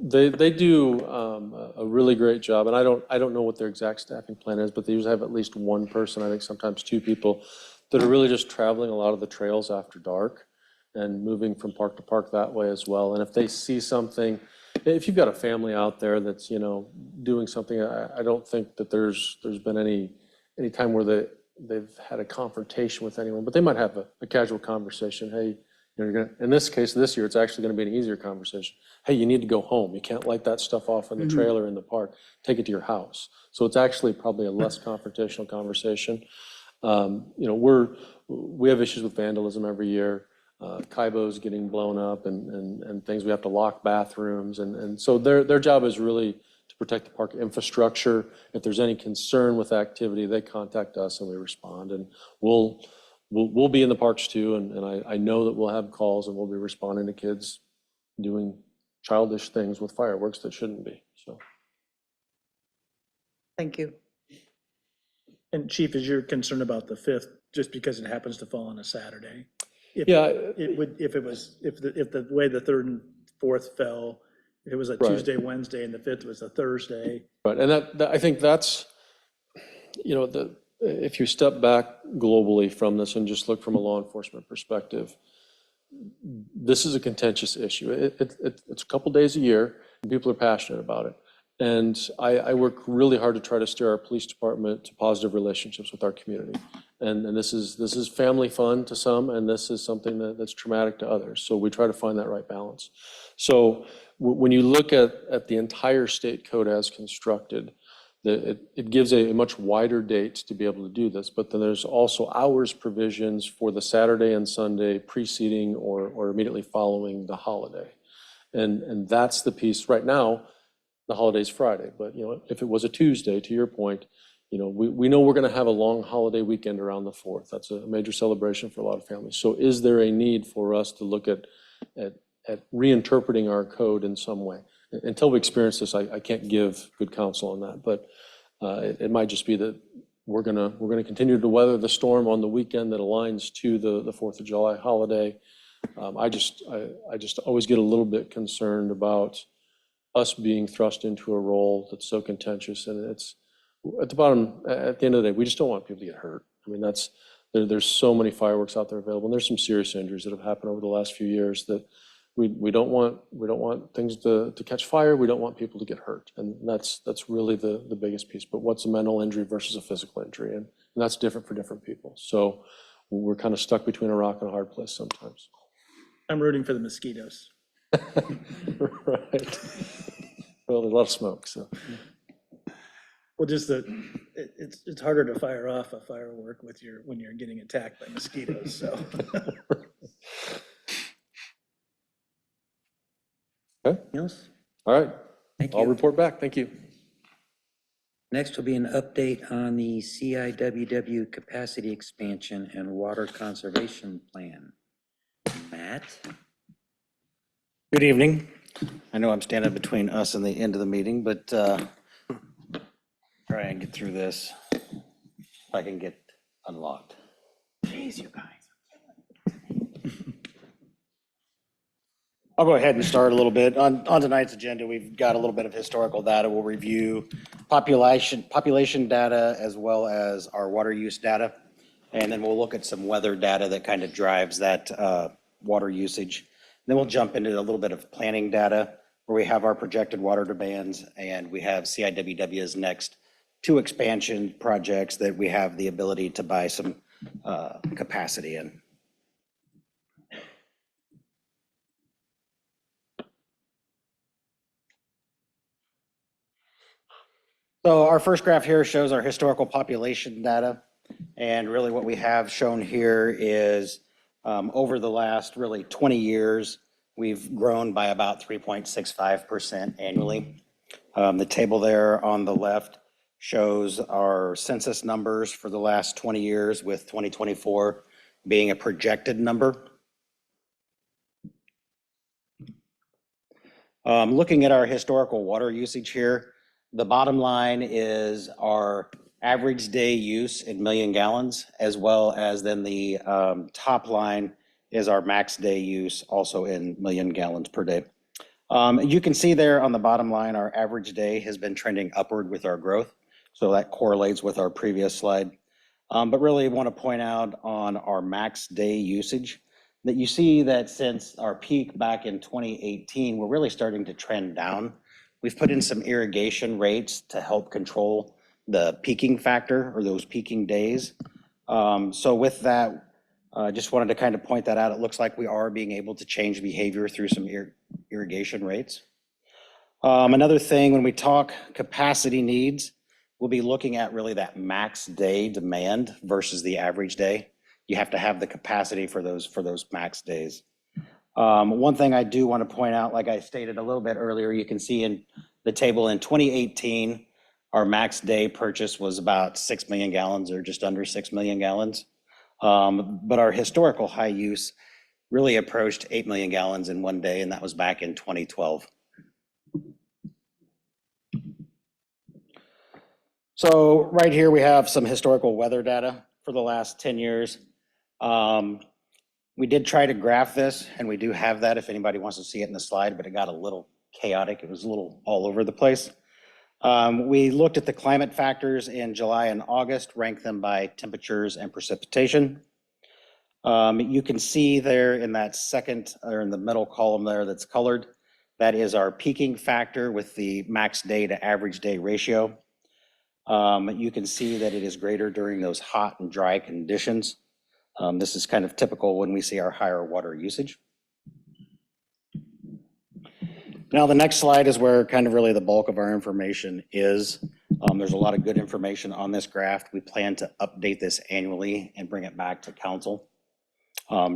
they do a really great job, and I don't know what their exact staffing plan is, but they usually have at least one person, I think sometimes two people, that are really just traveling a lot of the trails after dark and moving from park to park that way as well. And if they see something, if you've got a family out there that's, doing something, I don't think that there's been any time where they've had a confrontation with anyone, but they might have a casual conversation. Hey, you're gonna, in this case, this year, it's actually going to be an easier conversation. Hey, you need to go home. You can't light that stuff off in the trailer in the park. Take it to your house. So it's actually probably a less confrontational conversation. We have issues with vandalism every year. Kaibos getting blown up and things. We have to lock bathrooms. And so their job is really to protect the park infrastructure. If there's any concern with activity, they contact us and we respond. And we'll be in the parks too. And I know that we'll have calls and we'll be responding to kids doing childish things with fireworks that shouldn't be. So. Thank you. And Chief, is your concern about the 5th just because it happens to fall on a Saturday? Yeah, It would, if it was, if the way the third and fourth fell, if it was a Right. Tuesday, Wednesday, and the fifth was a Thursday. right, and I think that's, if you step back globally from this and just look from a law enforcement perspective, this is a contentious issue. It's a couple days a year, and people are passionate about it. And I work really hard to try to steer our police department to positive relationships with our community. And this is family fun to some, and this is something that's traumatic to others. So we try to find that right balance. So when you look at the entire state code as constructed, it gives a much wider date to be able to do this, but then there's also hours provisions for the Saturday and Sunday preceding or immediately following the holiday. And that's the piece. Right now, the holiday's Friday, but if it was a Tuesday, to your point, we know we're going to have a long holiday weekend around the 4th. That's a major celebration for a lot of families. So is there a need for us to look at reinterpreting our code in some way? Until we experience this, I can't give good counsel on that, but it might just be that we're gonna continue to weather the storm on the weekend that aligns to the 4th of July holiday. I just always get a little bit concerned about us being thrust into a role that's so contentious, and it's at the end of the day, we just don't want people to get hurt. I mean, there's so many fireworks out there available, and there's some serious injuries that have happened over the last few years that we don't want things to catch fire. We don't want people to get hurt, and that's really the biggest piece. But what's a mental injury versus a physical injury, and that's different for different people. So we're kind of stuck between a rock and a hard place sometimes. I'm rooting for the mosquitoes. Right. Well, there's a lot of smoke, so. Well, just it's harder to fire off a firework when you're getting attacked by mosquitoes, so. Okay, Else? all right. Thank I'll you. report back. Thank you. Next will be an update on the CIWW capacity expansion and water conservation plan. Matt? Good evening. I know I'm standing between us and the end of the meeting, but try and get through this if I can get unlocked. Jeez, you guys. I'll go ahead and start a little bit. On tonight's agenda, we've got a little bit of historical data. We'll review population data as well as our water use data. And then we'll look at some weather data that kind of drives that water usage. Then we'll jump into a little bit of planning data where we have our projected water demands, and we have CIWW's next 2 expansion projects that we have the ability to buy some capacity in. So our first graph here shows our historical population data. And really what we have shown here is over the last really 20 years, we've grown by about 3.65% annually. The table there on the left shows our census numbers for the last 20 years, with 2024 being a projected number. Looking at our historical water usage here, the bottom line is our average day use in million gallons, as well as then the top line is our max day use, also in million gallons per day. You can see there on the bottom line, our average day has been trending upward with our growth. So that correlates with our previous slide. But really want to point out on our max day usage that you see that since our peak back in 2018, we're really starting to trend down. We've put in some irrigation rates to help control the peaking factor or those peaking days. So with that, I just wanted to kind of point that out. It looks like we are being able to change behavior through some irrigation rates. Another thing, when we talk capacity needs, we'll be looking at really that max day demand versus the average day. You have to have the capacity for those max days. One thing I do want to point out, like I stated a little bit earlier, you can see in the table in 2018, our max day purchase was about 6 million gallons or just under 6 million gallons. But our historical high use really approached 8 million gallons in one day, and that was back in 2012. So right here, we have some historical weather data for the last 10 years. We did try to graph this, and we do have that if anybody wants to see it in the slide, but it got a little chaotic. It was a little all over the place. We looked at the climate factors in July and August, ranked them by temperatures and precipitation. You can see there in that second, or in the middle column there that's colored, that is our peaking factor with the max day to average day ratio. You can see that it is greater during those hot and dry conditions. This is kind of typical when we see our higher water usage. Now, the next slide is where kind of really the bulk of our information is. There's a lot of good information on this graph. We plan to update this annually and bring it back to council,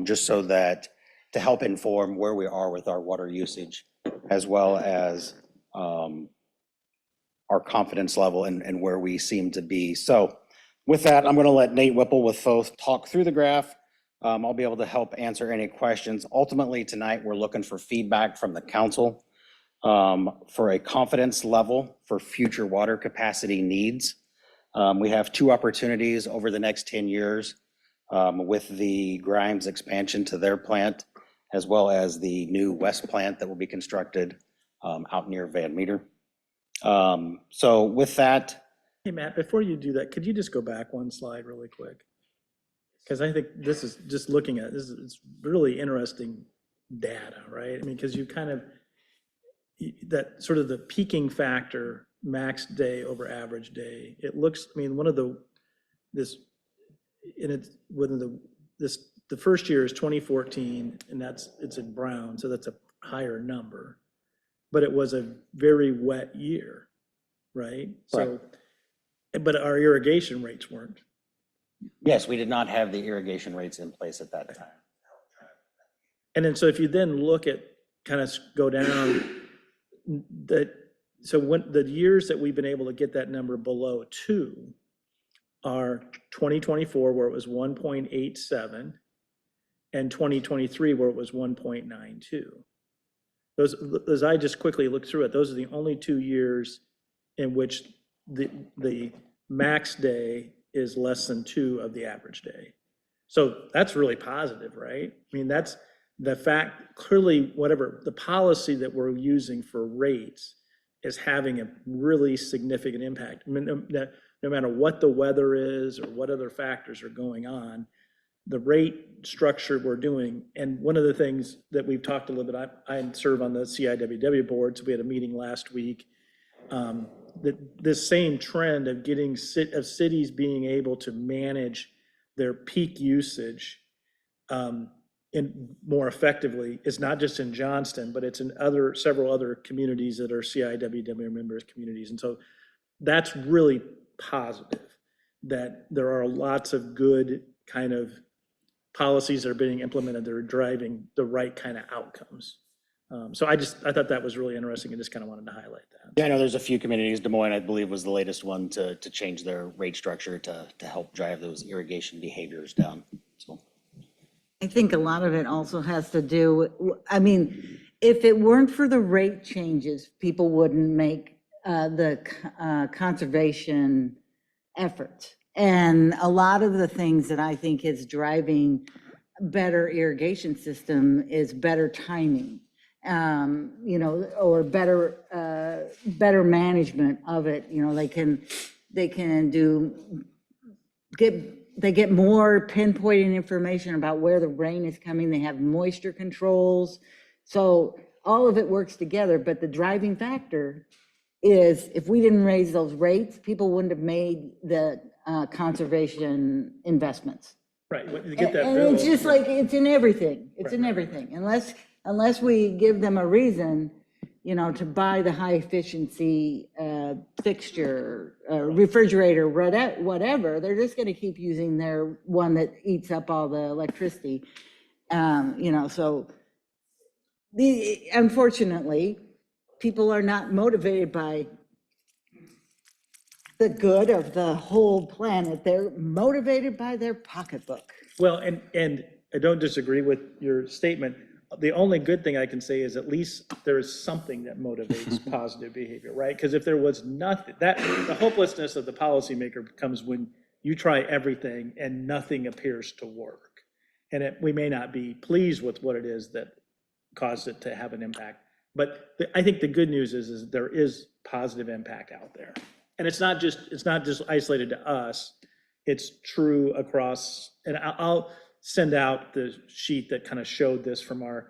just so that to help inform where we are with our water usage, as well as our confidence level and where we seem to be. So with that, I'm going to let Nate Whipple with Foth talk through the graph. I'll be able to help answer any questions. Ultimately, tonight, we're looking for feedback from the council for a confidence level for future water capacity needs. We have two opportunities over the next 10 years with the Grimes expansion to their plant, as well as the new West plant that will be constructed out near Van Meter. So with that, Hey, Matt, before you do that, could you just go back one slide really quick? Because I think this is just looking at this, it's really interesting data, right? I mean, because you kind of, that sort of the peaking factor, max day over average day, it looks, I mean, one of the, this, and it's within the first year is 2014, and it's in brown, so that's a higher number. But it was a very wet year, right? So, but our irrigation rates weren't. yes, we did not have the irrigation rates in place at that time. And then, so if you then look at, kind of go down, that, so when the years that we've been able to get that number below 2 are 2024, where it was 1.87, and 2023, where it was 1.92. Those, as I just quickly looked through it, those are the only 2 years in which the max day is less than 2 of the average day. So that's really positive, right? I mean, that's the fact, clearly, whatever the policy that we're using for rates is having a really significant impact. I mean, no matter what the weather is or what other factors are going on, the rate structure we're doing, and one of the things that we've talked a little bit, I serve on the CIWW board, so we had a meeting last week, that this same trend of getting cities being able to manage their peak usage in more effectively is not just in Johnston, but it's in several other communities that are CIWW members communities. And so that's really positive, that there are lots of good kind of policies that are being implemented that are driving the right kind of outcomes. So I thought that was really interesting and just kind of wanted to highlight that. Yeah, I know there's a few communities. Des Moines, I believe, was the latest one to change their rate structure to help drive those irrigation behaviors down. So I think a lot of it also has to do, I mean, if it weren't for the rate changes, people wouldn't make the conservation effort. And a lot of the things that I think is driving better irrigation system is better timing, you know, or better management of it. You know, they get more pinpointing information about where the rain is coming. They have moisture controls. So all of it works together, but the driving factor is if we didn't raise those rates, people wouldn't have made the conservation investments. Right, when you get that And bill. it's just like, it's in everything. It's in everything. Unless we give them a reason, you know, to buy the high efficiency fixture, refrigerator, whatever, they're just going to keep using their one that eats up all the electricity. You know, so unfortunately, people are not motivated by the good of the whole planet. They're motivated by their pocketbook. Well, and I don't disagree with your statement. The only good thing I can say is at least there is something that motivates positive behavior, right? Because if there was nothing, the hopelessness of the policymaker comes when you try everything and nothing appears to work. And we may not be pleased with what it is that caused it to have an impact. But I think the good news is there is positive impact out there. And it's not just isolated to us. It's true across, and I'll send out the sheet that kind of showed this from our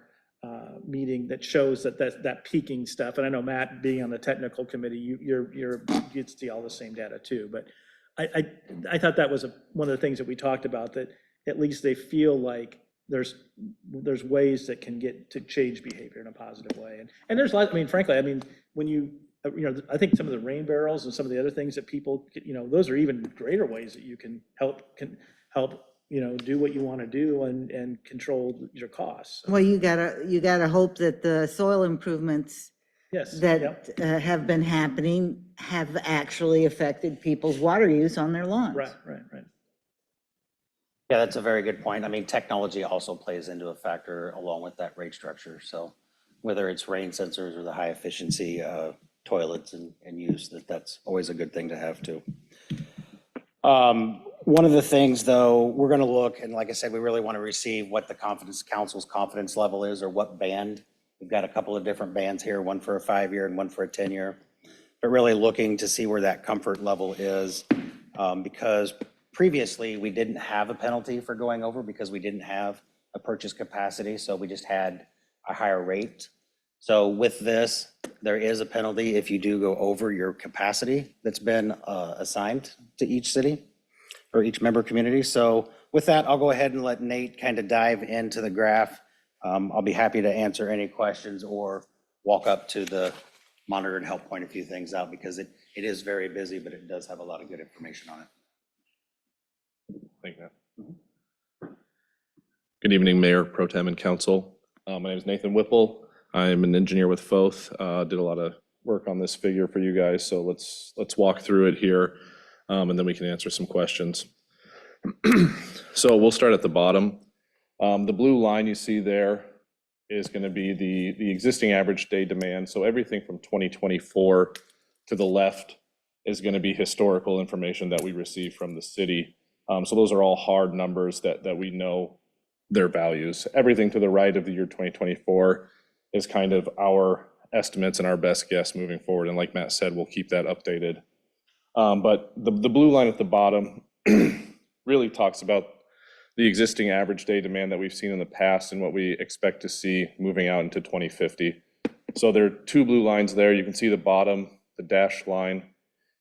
meeting that shows that peaking stuff. And I know Matt, being on the technical committee, you see all the same data too. But I thought that was one of the things that we talked about, that at least they feel like there's ways that can get to change behavior in a positive way. And there's a lot, I mean, frankly, I mean, when you know, I think some of the rain barrels and some of the other things that people, you know, those are even greater ways that you can help, you know, do what you want to do and control your costs. Well, you gotta hope that the soil improvements Yes. that have been happening have actually affected people's water use on their lawns. Right. Yeah, that's a very good point. I mean, technology also plays into a factor along with that rate structure. So whether it's rain sensors or the high efficiency toilets and use, that's always a good thing to have too. One of the things though, we're going to look, and like I said, we really want to receive what the council's confidence level is, or what band. We've got a couple of different bands here, one for a 5-year and one for a 10-year, but really looking to see where that comfort level is, because previously we didn't have a penalty for going over because we didn't have a purchase capacity. So we just had a higher rate. So with this, there is a penalty if you do go over your capacity that's been assigned to each city or each member community. So with that, I'll go ahead and let Nate kind of dive into the graph. I'll be happy to answer any questions or walk up to the monitor and help point a few things out, because it is very busy, but it does have a lot of good information on it. Thank you. Good evening, Mayor, Pro Tem, and Council. My name is Nathan Whipple. I'm an engineer with FOTH. Did a lot of work on this figure for you guys, so let's walk through it here, and then we can answer some questions. So we'll start at the bottom. The blue line you see there is going to be the existing average day demand. So everything from 2024 to the left is going to be historical information that we receive from the city. So those are all hard numbers that we know their values. Everything to the right of the year 2024 is kind of our estimates and our best guess moving forward. And like Matt said, we'll keep that updated. But the blue line at the bottom really talks about the existing average day demand that we've seen in the past and what we expect to see moving out into 2050. So there are two blue lines there. You can see the bottom, the dashed line,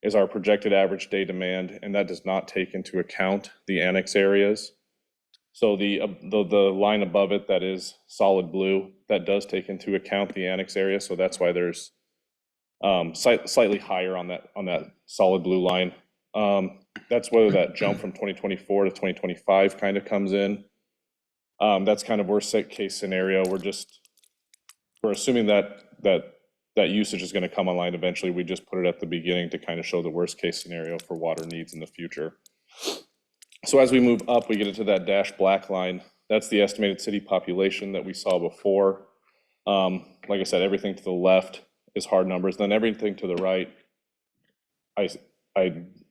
is our projected average day demand, and that does not take into account the annex areas. So the line above it that is solid blue, that does take into account the annex area. So that's why there's slightly higher on that solid blue line. That's whether that jump from 2024 to 2025 kind of comes in. That's kind of worst case scenario. We're assuming that usage is going to come online eventually. We just put it at the beginning to kind of show the worst case scenario for water needs in the future. So as we move up, we get into that dashed black line. That's the estimated city population that we saw before. Like I said, everything to the left is hard numbers. Then everything to the right,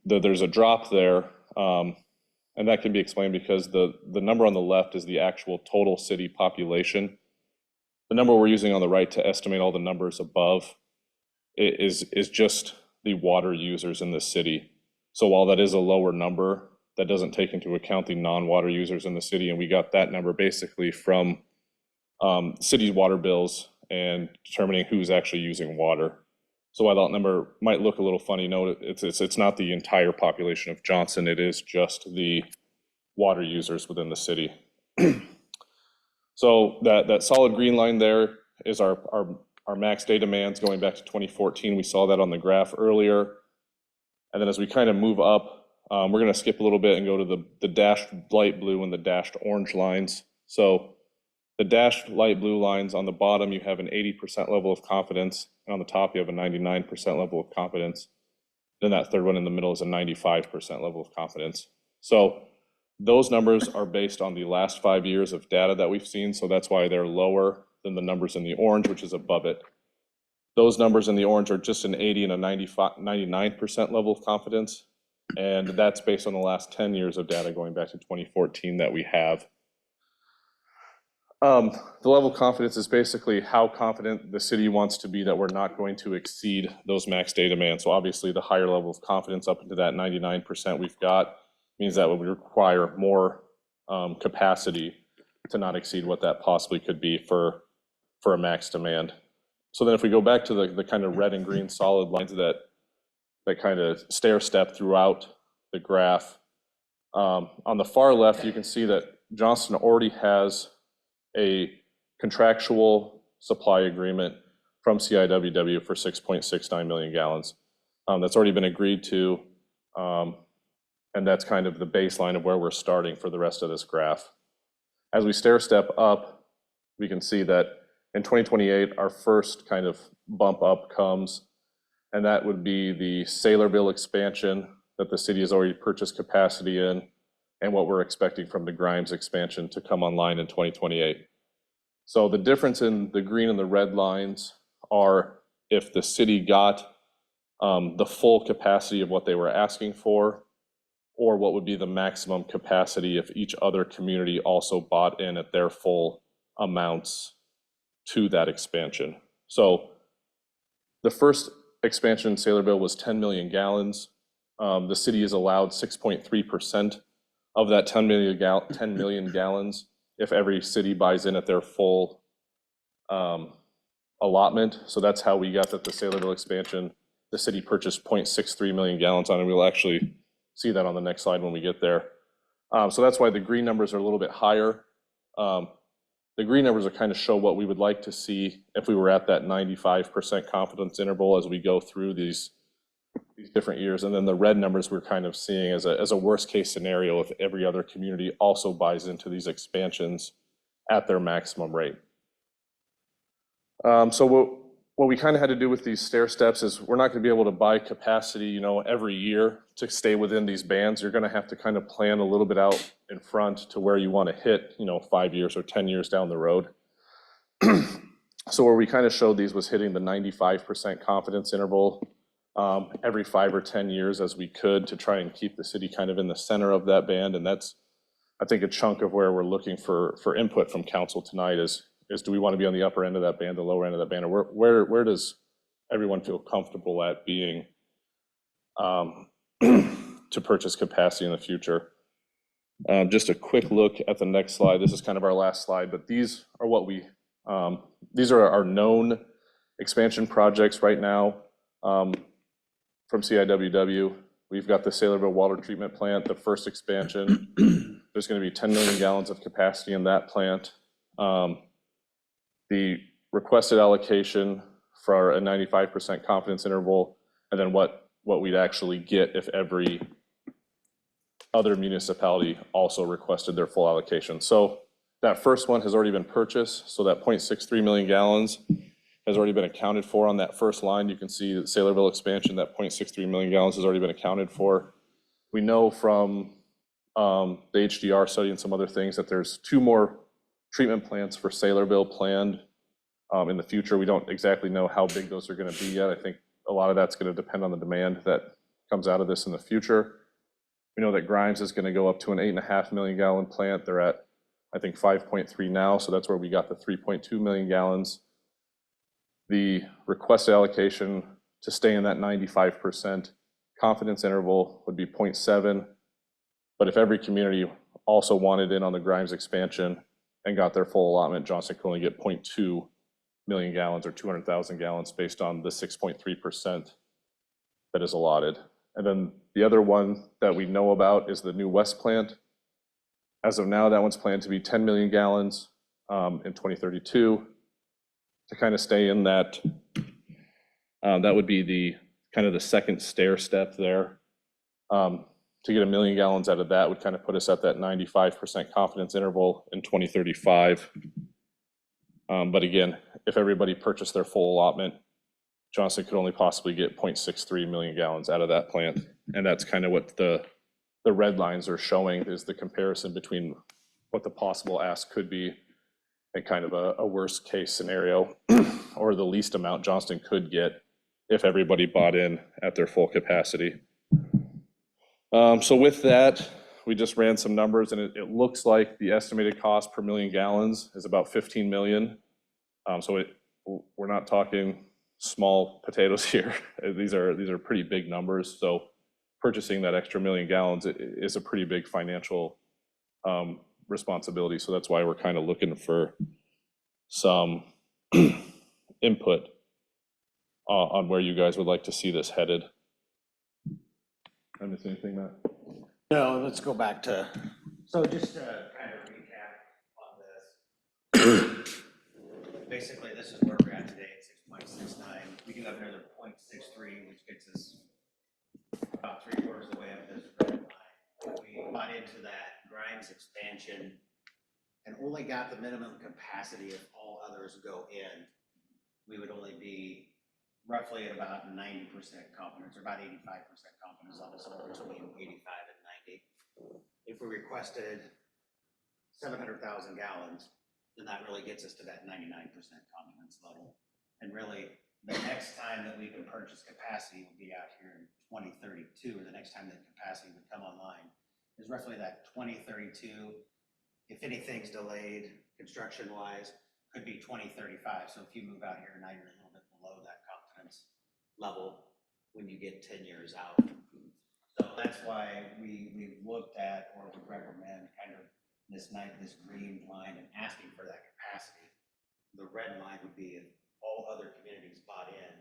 there's a drop there, and that can be explained because the number on the left is the actual total city population. The number we're using on the right to estimate all the numbers above is just the water users in the city. So while that is a lower number, that doesn't take into account the non-water users in the city, and we got that number basically from city's water bills and determining who's actually using water. So while that number might look a little funny, note it's not the entire population of Johnston. It is just the water users within the city. So that solid green line there is our max day demands going back to 2014. We saw that on the graph earlier. And then as we kind of move up, we're going to skip a little bit and go to the dashed light blue and the dashed orange lines. So the dashed light blue lines, on the bottom, you have an 80% level of confidence. And on the top, you have a 99% level of confidence. Then that third one in the middle is a 95% level of confidence. So those numbers are based on the last 5 years of data that we've seen. So that's why they're lower than the numbers in the orange, which is above it. Those numbers in the orange are just an 80 and a 99% level of confidence. And that's based on the last 10 years of data going back to 2014 that we have. The level of confidence is basically how confident the city wants to be that we're not going to exceed those max day demands. So obviously the higher level of confidence up into that 99% we've got means that we require more capacity to not exceed what that possibly could be for a max demand. So then if we go back to the kind of red and green solid lines that kind of stair step throughout the graph, on the far left, you can see that Johnston already has a contractual supply agreement from CIWW for 6.69 million gallons. That's already been agreed to, and that's kind of the baseline of where we're starting for the rest of this graph. As we stair step up, we can see that in 2028, our first kind of bump up comes, and that would be the Saylorville expansion that the city has already purchased capacity in, and what we're expecting from the Grimes expansion to come online in 2028. So the difference in the green and the red lines are if the city got the full capacity of what they were asking for, or what would be the maximum capacity if each other community also bought in at their full amounts to that expansion. So the first expansion in Saylorville was 10 million gallons. The city is allowed 6.3% of that 10 million gallons if every city buys in at their full allotment. So that's how we got that the Saylorville expansion, the city purchased 0.63 million gallons on, and we'll actually see that on the next slide when we get there. So that's why the green numbers are a little bit higher. The green numbers are kind of show what we would like to see if we were at that 95% confidence interval as we go through these different years. And then the red numbers we're kind of seeing as a worst case scenario if every other community also buys into these expansions at their maximum rate. So what we kind of had to do with these stair steps is we're not going to be able to buy capacity, every year to stay within these bands. You're going to have to kind of plan a little bit out in front to where you want to hit, 5 years or 10 years down the road. So where we kind of showed these was hitting the 95% confidence interval every 5 or 10 years as we could to try and keep the city kind of in the center of that band. And that's, I think, a chunk of where we're looking for input from council tonight is do we want to be on the upper end of that band, the lower end of that band, or where does everyone feel comfortable at being to purchase capacity in the future? Just a quick look at the next slide. This is kind of our last slide, but these are what these are our known expansion projects right now from CIWW. We've got the Saylorville Water Treatment Plant, the first expansion. There's going to be 10 million gallons of capacity in that plant. The requested allocation for a 95% confidence interval, and then what we'd actually get if every other municipality also requested their full allocation. So that first one has already been purchased. So that 0.63 million gallons has already been accounted for on that first line. You can see that Saylorville expansion, that 0.63 million gallons has already been accounted for. We know from the HDR study and some other things that there's 2 more treatment plants for Saylorville planned in the future. We don't exactly know how big those are going to be yet. I think a lot of that's going to depend on the demand that comes out of this in the future. We know that Grimes is going to go up to an 8.5 million gallon plant. They're at, I think, 5.3 now, so that's where we got the 3.2 million gallons. The requested allocation to stay in that 95% confidence interval would be 0.7, but if every community also wanted in on the Grimes expansion and got their full allotment, Johnston could only get 0.2 million gallons or 200,000 gallons based on the 6.3% that is allotted. And then the other one that we know about is the new West plant. As of now, that one's planned to be 10 million gallons in 2032. To kind of stay in that, that would be the kind of the second stair step there. To get 1 million gallons out of that would kind of put us at that 95% confidence interval in 2035. But again, if everybody purchased their full allotment, Johnston could only possibly get 0.63 million gallons out of that plant. And that's kind of what the red lines are showing is the comparison between what the possible ask could be and kind of a worst case scenario or the least amount Johnston could get if everybody bought in at their full capacity. So with that, we just ran some numbers, and it looks like the estimated cost per million gallons is about 15 million. So we're not talking small potatoes here. These are pretty big numbers. So purchasing that extra million gallons is a pretty big financial responsibility. So that's why we're kind of looking for some input on where you guys would like to see this headed. Did I miss anything, Matt? No, let's go back to, so just to kind of recap on this. Basically, this is where we're at today at 6.69. We do have another 0.63, which gets us about 3/4 of the way up this red line. We bought into that Grimes expansion and only got the minimum capacity if all others go in. We would only be roughly at about 90% confidence, or about 85% confidence level, somewhere between 85 and 90. If we requested 700,000 gallons, then that really gets us to that 99% confidence level. And really, the next time that we can purchase capacity will be out here in 2032, or the next time that capacity would come online is roughly that 2032. If anything's delayed construction-wise, could be 2035. So if you move out here, now you're a little bit below that confidence level when you get 10 years out. So that's why we looked at, or would recommend, kind of this green line and asking for that capacity. The red line would be if all other communities bought in,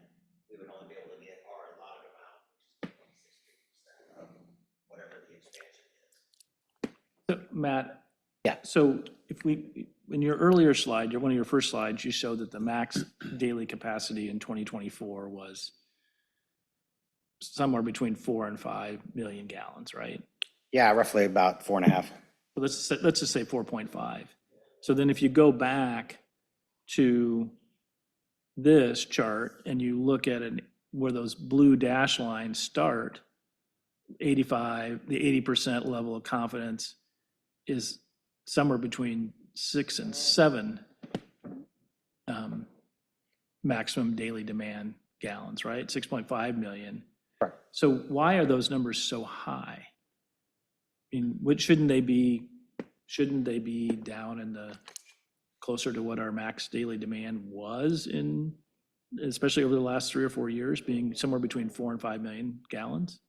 we would only be able to get our allotted amount, which is 0.63% of whatever the expansion is. So, Matt? Yeah. So if in your earlier slide, one of your first slides, you showed that the max daily capacity in 2024 was somewhere between 4 and 5 million gallons, right? Yeah, roughly about 4.5. So let's just say 4.5. So then if you go back to this chart and you look at it where those blue dash lines start, 85, the 80% level of confidence is somewhere between 6 and 7 maximum daily demand gallons, right? 6.5 million. Right. So why are those numbers so high? I mean, shouldn't they be down in the closer to what our max daily demand was in, especially over the last 3 or 4 years, being somewhere between 4 and 5 million gallons?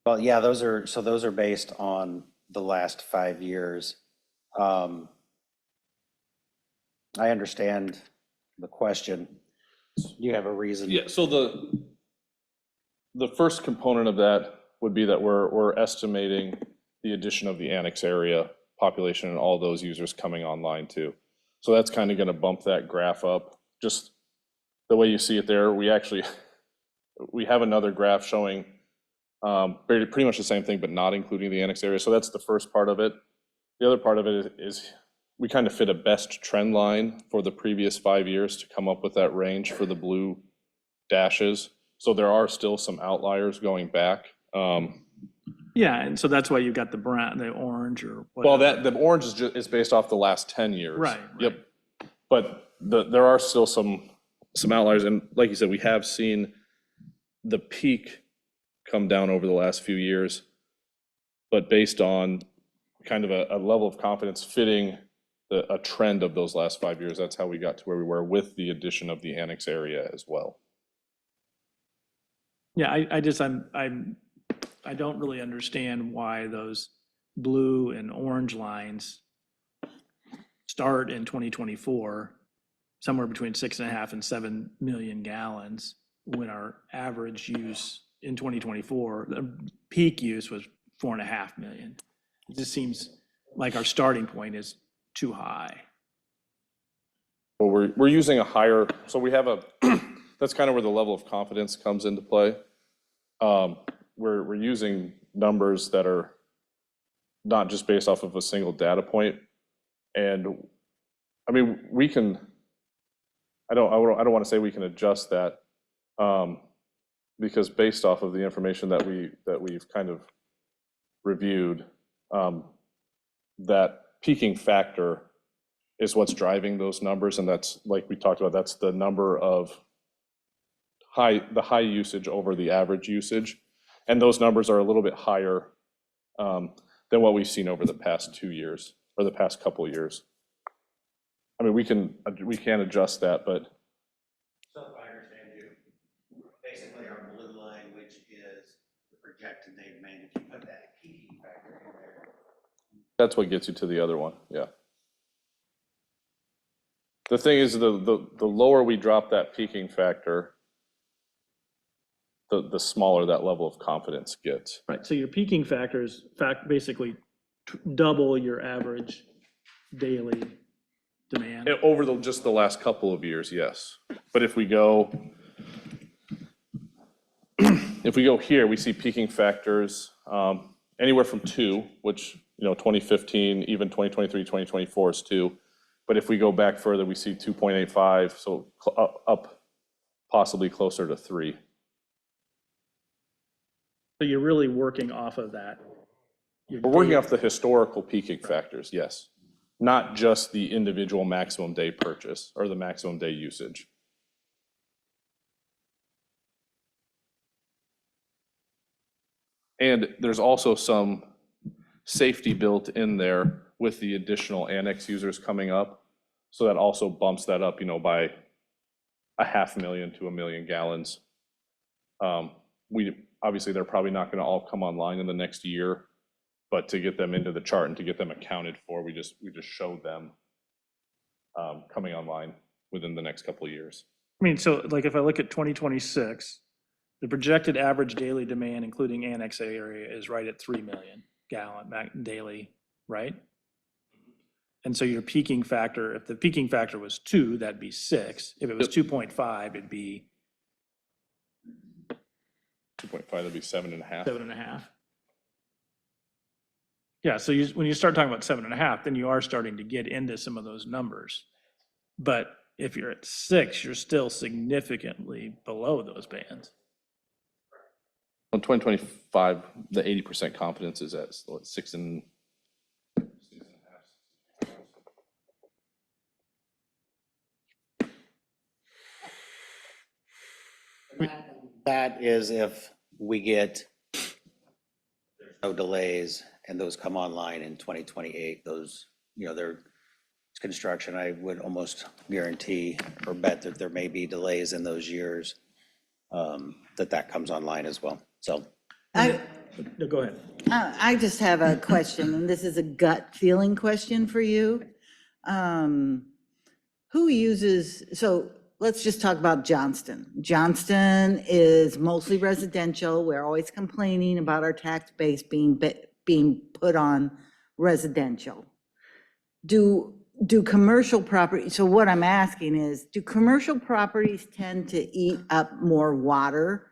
Well, yeah, those are based on the last 5 years. I understand the question. You have a reason? Yeah, so the first component of that would be that we're estimating the addition of the annex area population and all those users coming online too. So that's kind of going to bump that graph up. Just the way you see it there, we have another graph showing pretty much the same thing, but not including the annex area. So that's the first part of it. The other part of it is we kind of fit a best trend line for the previous 5 years to come up with that range for the blue dashes. So there are still some outliers going back. Yeah, and so that's why you got the brown, the orange, or Well, whatever. the orange is based off the last 10 years. Right. Yep. But there are still some outliers, and like you said, we have seen the peak come down over the last few years, but based on kind of a level of confidence fitting a trend of those last 5 years, that's how we got to where we were with the addition of the annex area as well. Yeah, I don't really understand why those blue and orange lines start in 2024, somewhere between 6.5 and 7 million gallons, when our average use in 2024, the peak use was 4.5 million. It just seems like our starting point is too high. Well, we're using a higher, so we have that's kind of where the level of confidence comes into play. We're using numbers that are not just based off of a single data point. And I mean, I don't want to say we can adjust that because based off of the information that we've kind of reviewed, that peaking factor is what's driving those numbers. And that's, like we talked about, that's the number of the high usage over the average usage. And those numbers are a little bit higher than than what we've seen over the past 2 years, or the past couple of years. I mean, we can adjust that, but So if I understand you, basically our blue line, which is the projected date demand, if you put that peaking factor in there. that's what gets you to the other one, yeah. The thing is, the lower we drop that peaking factor, the smaller that level of confidence gets. Right, so your peaking factors, basically double your average daily demand. Over just the last couple of years, yes. But if we go here, we see peaking factors anywhere from 2, which, 2015, even 2023, 2024 is 2. But if we go back further, we see 2.85, so up possibly closer to 3. So you're really working off of that. We're working off the historical peaking factors, yes. Not just the individual maximum day purchase or the maximum day usage. And there's also some safety built in there with the additional annex users coming up. So that also bumps that up, by 500,000 to 1 million gallons. Obviously, they're probably not going to all come online in the next year, but to get them into the chart and to get them accounted for, we just showed them coming online within the next couple of years. I mean, so like if I look at 2026, the projected average daily demand, including Annex A area, is right at 3 million gallon daily, right? And so your peaking factor, if the peaking factor was 2, that'd be 6. If it was 2.5, it'd be 2.5, that'd be 7.5. 7.5. Yeah, so when you start talking about 7.5, then you are starting to get into some of those numbers. But if you're at 6, you're still significantly below those bands. On 2025, the 80% confidence is at 6 and 6.5. That is if we get no delays and those come online in 2028, those, their construction, I would almost guarantee or bet that there may be delays in those years, that comes online as well, so. No, go ahead. I just have a question, and this is a gut feeling question for you. Who uses, so let's just talk about Johnston. Johnston is mostly residential. We're always complaining about our tax base being put on residential. Do commercial property, so what I'm asking is, do commercial properties tend to eat up more water?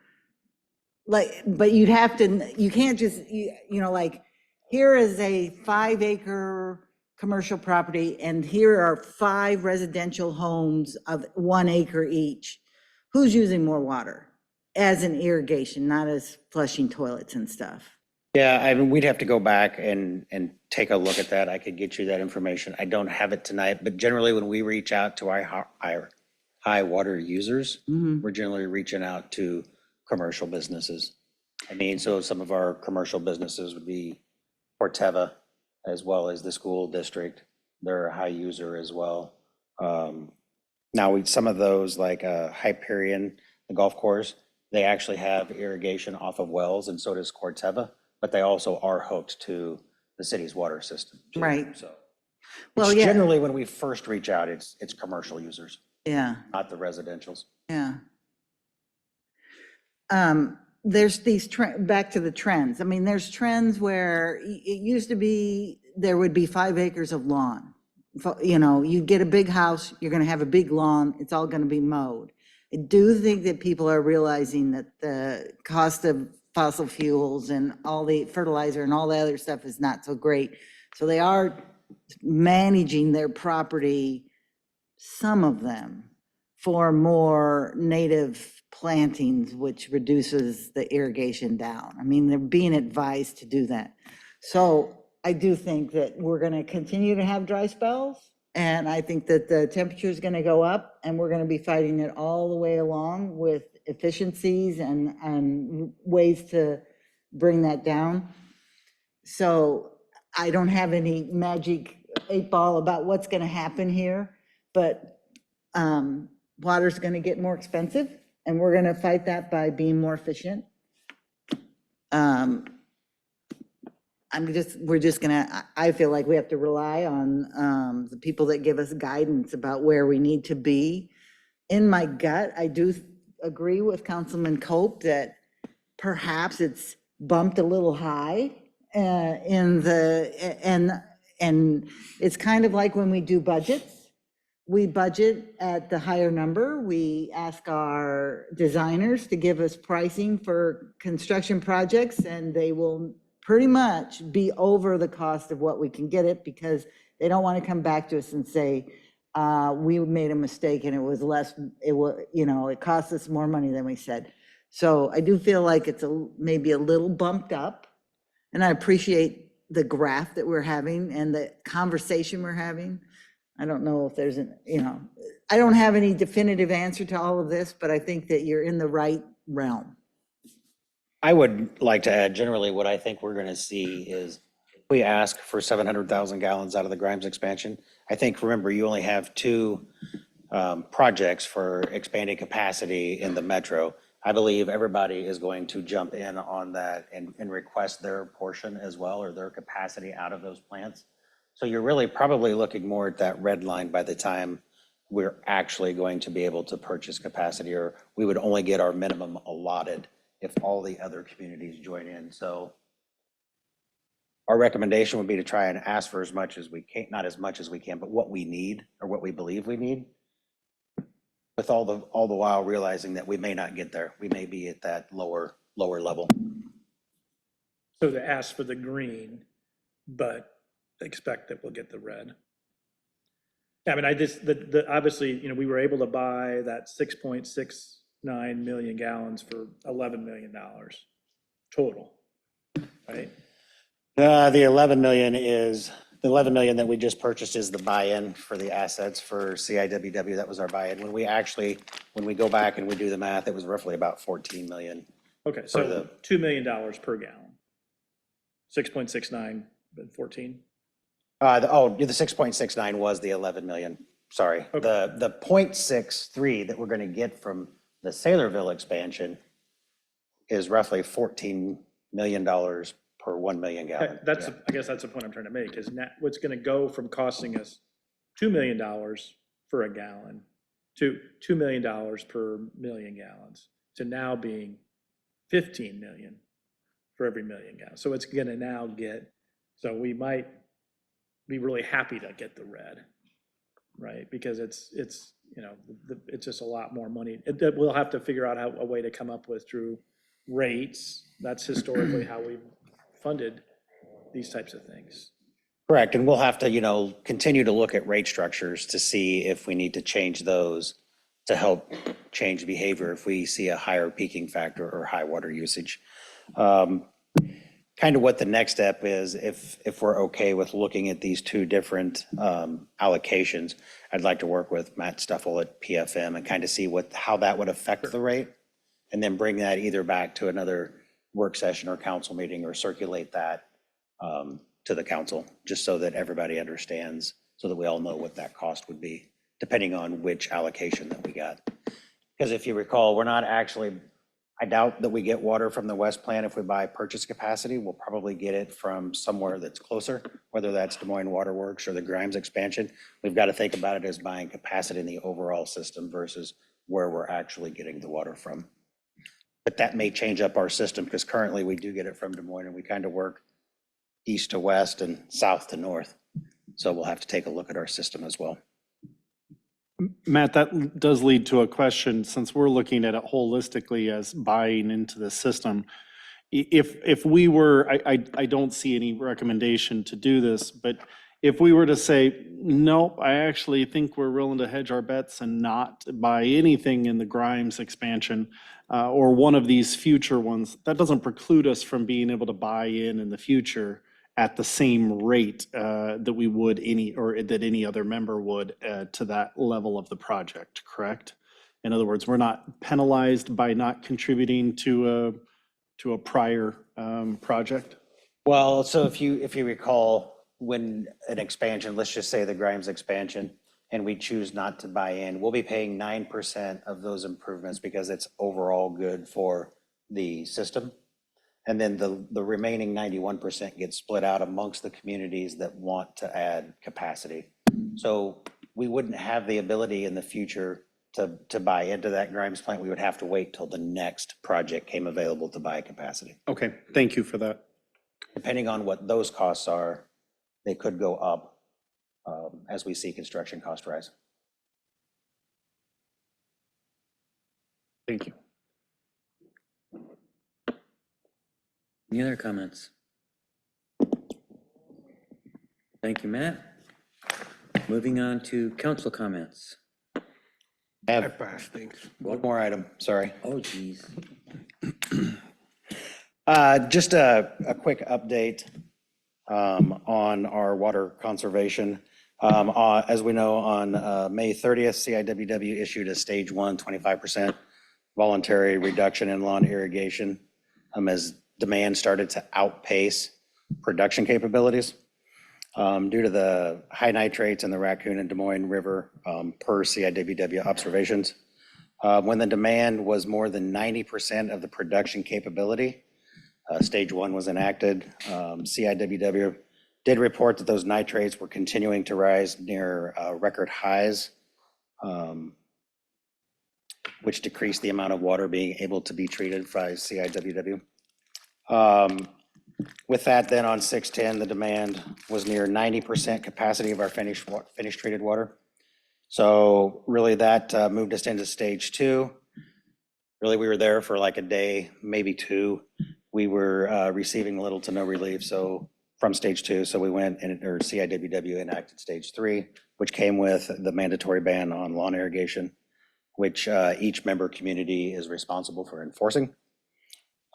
But you can't just, like, here is a 5-acre commercial property, and here are 5 residential homes of 1 acre each. Who's using more water as an irrigation, not as flushing toilets and stuff? Yeah, I mean, we'd have to go back and take a look at that. I could get you that information. I don't have it tonight, but generally when we reach out to our high water users, we're generally reaching out to commercial businesses. I mean, so some of our commercial businesses would be Corteva, as well as the school district. They're a high user as well. Now, some of those, like Hyperion, the golf course, they actually have irrigation off of wells, and so does Corteva, but they also are hooked to the city's water system, too. Right. So, Well, yeah. generally, when we first reach out, it's commercial users, Yeah, not the residentials. yeah. There's these back to the trends. I mean, there's trends where it used to be there would be 5 acres of lawn. You get a big house, you're going to have a big lawn, it's all going to be mowed. I do think that people are realizing that the cost of fossil fuels and all the fertilizer and all the other stuff is not so great. So they are managing their property, some of them, for more native plantings, which reduces the irrigation down. I mean, they're being advised to do that. So I do think that we're going to continue to have dry spells, and I think that the temperature is going to go up, and we're going to be fighting it all the way along with efficiencies and ways to bring that down. So I don't have any magic 8-ball about what's going to happen here, but water's going to get more expensive, and we're going to fight that by being more efficient. We're just gonna, I feel like we have to rely on the people that give us guidance about where we need to be. In my gut, I do agree with Councilman Cope that perhaps it's bumped a little high and it's kind of like when we do budgets. We budget at the higher number. We ask our designers to give us pricing for construction projects, and they will pretty much be over the cost of what we can get it, because they don't want to come back to us and say, we made a mistake and it was less, it cost us more money than we said. So I do feel like it's maybe a little bumped up, and I appreciate the graph that we're having and the conversation we're having. I don't know if there's I don't have any definitive answer to all of this, but I think that you're in the right realm. I would like to add, generally, what I think we're going to see is if we ask for 700,000 gallons out of the Grimes expansion. I think, remember, you only have two projects for expanding capacity in the metro. I believe everybody is going to jump in on that and request their portion as well, or their capacity out of those plants. So you're really probably looking more at that red line by the time we're actually going to be able to purchase capacity, or we would only get our minimum allotted if all the other communities join in. So our recommendation would be to try and ask for as much as we can, not as much as we can, but what we need or what we believe we need, with all the while realizing that we may not get there. We may be at that lower level. So to ask for the green, but expect that we'll get the red. I mean, obviously, we were able to buy that 6.69 million gallons for $11 million total, right? The 11 million that we just purchased is the buy-in for the assets for CIWW. That was our buy-in. When we go back and we do the math, it was roughly about 14 million. Okay, so $2 million per gallon. 6.69 and 14. The 6.69 was the 11 million. Sorry. Okay. The 0.63 that we're going to get from the Saylorville expansion is roughly $14 million per 1 million gallon. I guess that's the point I'm trying to make, is what's going to go from costing us $2 million for a gallon to $2 million per million gallons to now being 15 million for every million gallons. So it's going to now so we might be really happy to get the red, right? Because it's just a lot more money. We'll have to figure out a way to come up with through rates. That's historically how we've funded these types of things. Correct. And we'll have to, continue to look at rate structures to see if we need to change those to help change behavior if we see a higher peaking factor or high water usage. Kind of what the next step is, if we're okay with looking at these two different allocations, I'd like to work with Matt Stuffle at PFM and kind of see how that would affect the rate, and then bring that either back to another work session or council meeting, or circulate that to the council, just so that everybody understands, so that we all know what that cost would be, depending on which allocation that we got. Because if you recall, I doubt that we get water from the West Plant if we buy purchase capacity. We'll probably get it from somewhere that's closer, whether that's Des Moines Water Works or the Grimes expansion. We've got to think about it as buying capacity in the overall system versus where we're actually getting the water from. But that may change up our system, because currently we do get it from Des Moines, and we kind of work east to west and south to north. So we'll have to take a look at our system as well. Matt, that does lead to a question, since we're looking at it holistically as buying into the system. If we were, I don't see any recommendation to do this, but if we were to say, nope, I actually think we're willing to hedge our bets and not buy anything in the Grimes expansion, or one of these future ones, that doesn't preclude us from being able to buy in the future at the same rate that we would that any other member would to that level of the project, correct? In other words, we're not penalized by not contributing to a prior project? Well, so if you recall, when an expansion, let's just say the Grimes expansion, and we choose not to buy in, we'll be paying 9% of those improvements because it's overall good for the system. And then the remaining 91% gets split out amongst the communities that want to add capacity. So we wouldn't have the ability in the future to buy into that Grimes plant. We would have to wait till the next project came available to buy capacity. Okay, thank you for that. Depending on what those costs are, they could go up as we see construction cost rise. Thank you. Any other comments? Thank you, Matt. Moving on to council comments. I passed things. One more item, sorry. Oh, geez. Just a quick update on our water conservation. As we know, on May 30th, CIWW issued a stage 1 25% voluntary reduction in lawn irrigation as demand started to outpace production capabilities due to the high nitrates in the Raccoon and Des Moines River per CIWW observations. When the demand was more than 90% of the production capability, stage 1 was enacted. CIWW did report that those nitrates were continuing to rise near record highs, which decreased the amount of water being able to be treated by CIWW. With that, then on 6/10, the demand was near 90% capacity of our finished treated water. So really that moved us into stage 2. Really, we were there for like a day, maybe 2. We were receiving little to no relief. So from stage 2, so we went and or CIWW enacted stage 3, which came with the mandatory ban on lawn irrigation, which each member community is responsible for enforcing.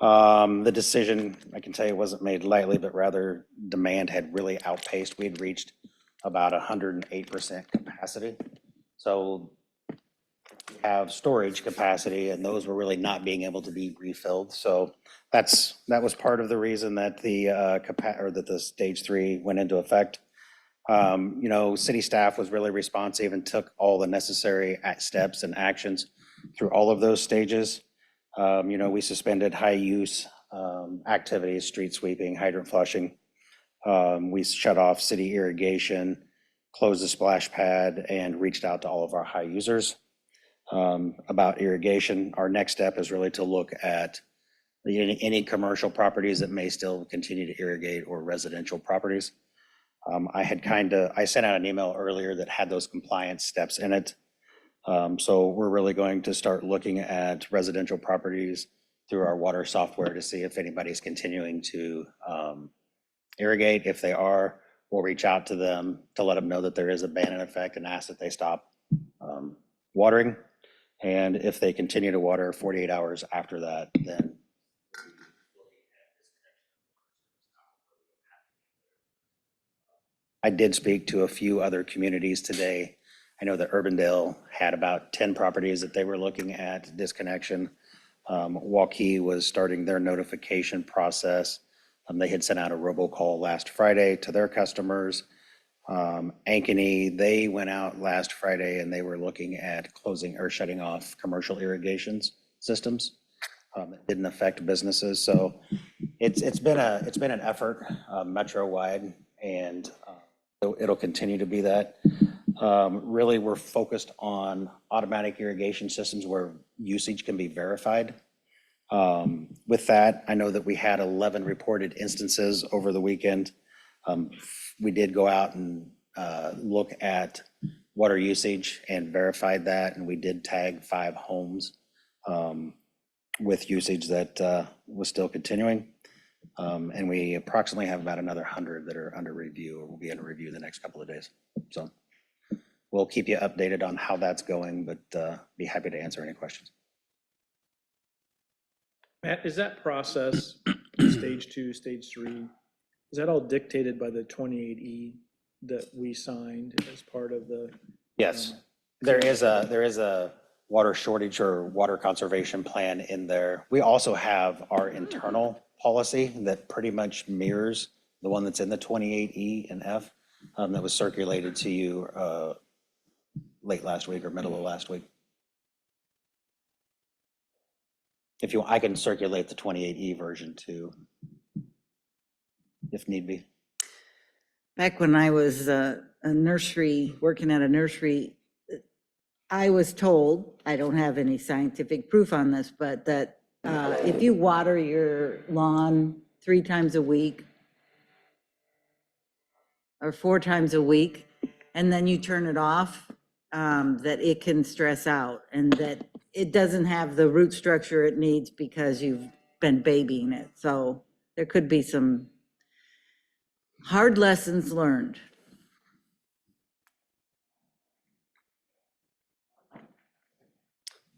The decision, I can tell you, wasn't made lightly, but rather demand had really outpaced. We had reached about 108% capacity. So we have storage capacity, and those were really not being able to be refilled. So that was part of the reason that the stage 3 went into effect. City staff was really responsive and took all the necessary steps and actions through all of those stages. We suspended high use activities, street sweeping, hydrant flushing. We shut off city irrigation, closed the splash pad, and reached out to all of our high users about irrigation. Our next step is really to look at any commercial properties that may still continue to irrigate or residential properties. I sent out an email earlier that had those compliance steps in it. So we're really going to start looking at residential properties through our water software to see if anybody's continuing to irrigate. If they are, we'll reach out to them to let them know that there is a ban in effect and ask that they stop watering. And if they continue to water 48 hours after that, then I did speak to a few other communities today. I know that Urbandale had about 10 properties that they were looking at disconnection. Waukee was starting their notification process. They had sent out a robocall last Friday to their customers. Ankeny, they went out last Friday and they were looking at closing or shutting off commercial irrigations systems. It didn't affect businesses. So it's been an effort metro-wide, and it'll continue to be that. Really, we're focused on automatic irrigation systems where usage can be verified. With that, I know that we had 11 reported instances over the weekend. We did go out and look at water usage and verified that, and we did tag 5 homes with usage that was still continuing. And we approximately have about another 100 that are under review or will be under review the next couple of days. So we'll keep you updated on how that's going, but be happy to answer any questions. Matt, is that process, stage 2, stage 3, is that all dictated by the 28E that we signed as part of the? Yes, there is a water shortage or water conservation plan in there. We also have our internal policy that pretty much mirrors the one that's in the 28E and F that was circulated to you late last week or middle of last week. If you, I can circulate the 28E version too, if need be. Back when I was working at a nursery, I was told, I don't have any scientific proof on this, but that if you water your lawn 3 times a week or 4 times a week, and then you turn it off, that it can stress out and that it doesn't have the root structure it needs because you've been babying it. So there could be some hard lessons learned.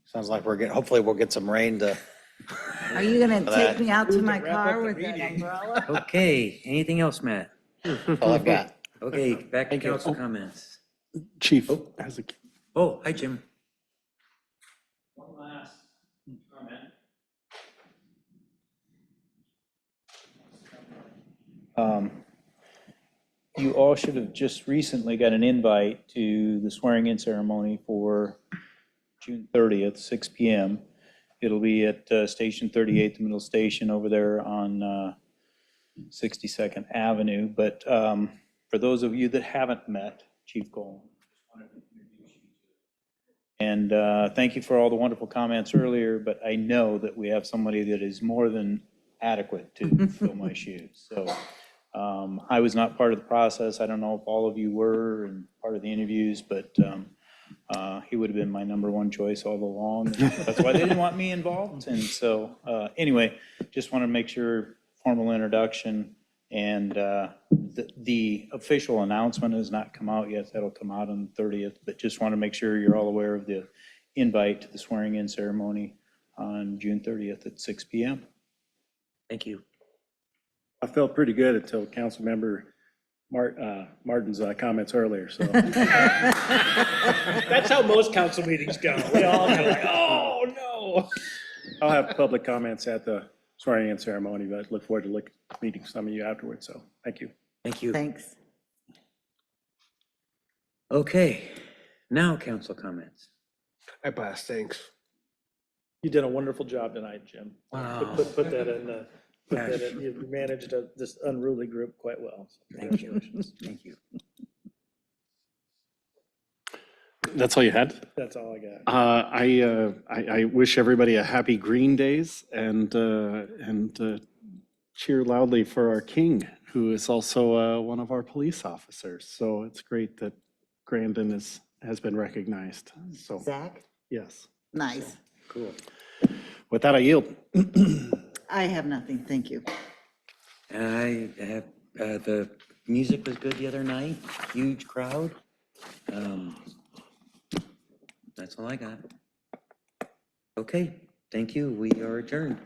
Sounds like hopefully we'll get some rain to. Are you gonna take me out to my wrap up car the with an meeting. umbrella? Okay, anything else, Matt? All I've got. Okay, back to council comments. Chief has a. Oh, hi, Jim. One last comment. You all should have just recently got an invite to the swearing-in ceremony for June 30th, 6 PM. It'll be at Station 38, the middle station over there on 62nd Avenue. But for those of you that haven't met Chief Coleman, and thank you for all the wonderful comments earlier, but I know that we have somebody that is more than adequate to fill my shoes. So I was not part of the process. I don't know if all of you were and part of the interviews, but he would have been my #1 choice all along. That's why they didn't want me involved. And so anyway, just want to make sure, formal introduction, and the official announcement has not come out yet. That'll come out on the 30th, but just want to make sure you're all aware of the invite to the swearing-in ceremony on June 30th at 6 PM. Thank you. I felt pretty good until Councilmember Martin's comments earlier, so. That's how most council meetings go. We all go like, oh, no. I'll have public comments at the swearing-in ceremony, but I look forward to meeting some of you afterwards, so thank you. Thank you. Thanks. Okay, now council comments. I pass, thanks. You did a wonderful job tonight, Jim. Wow. Put that in, you managed this unruly group quite well. So Thank you. congratulations. Thank you. That's all you had? That's all I got. I wish everybody a happy Green Days and cheer loudly for our king, who is also one of our police officers. So it's great that Grandin has been recognized. So, Zach? yes. Nice. Cool. With that, I yield. I have nothing, thank you. I have, the music was good the other night, huge crowd. That's all I got. Okay, thank you. We are adjourned.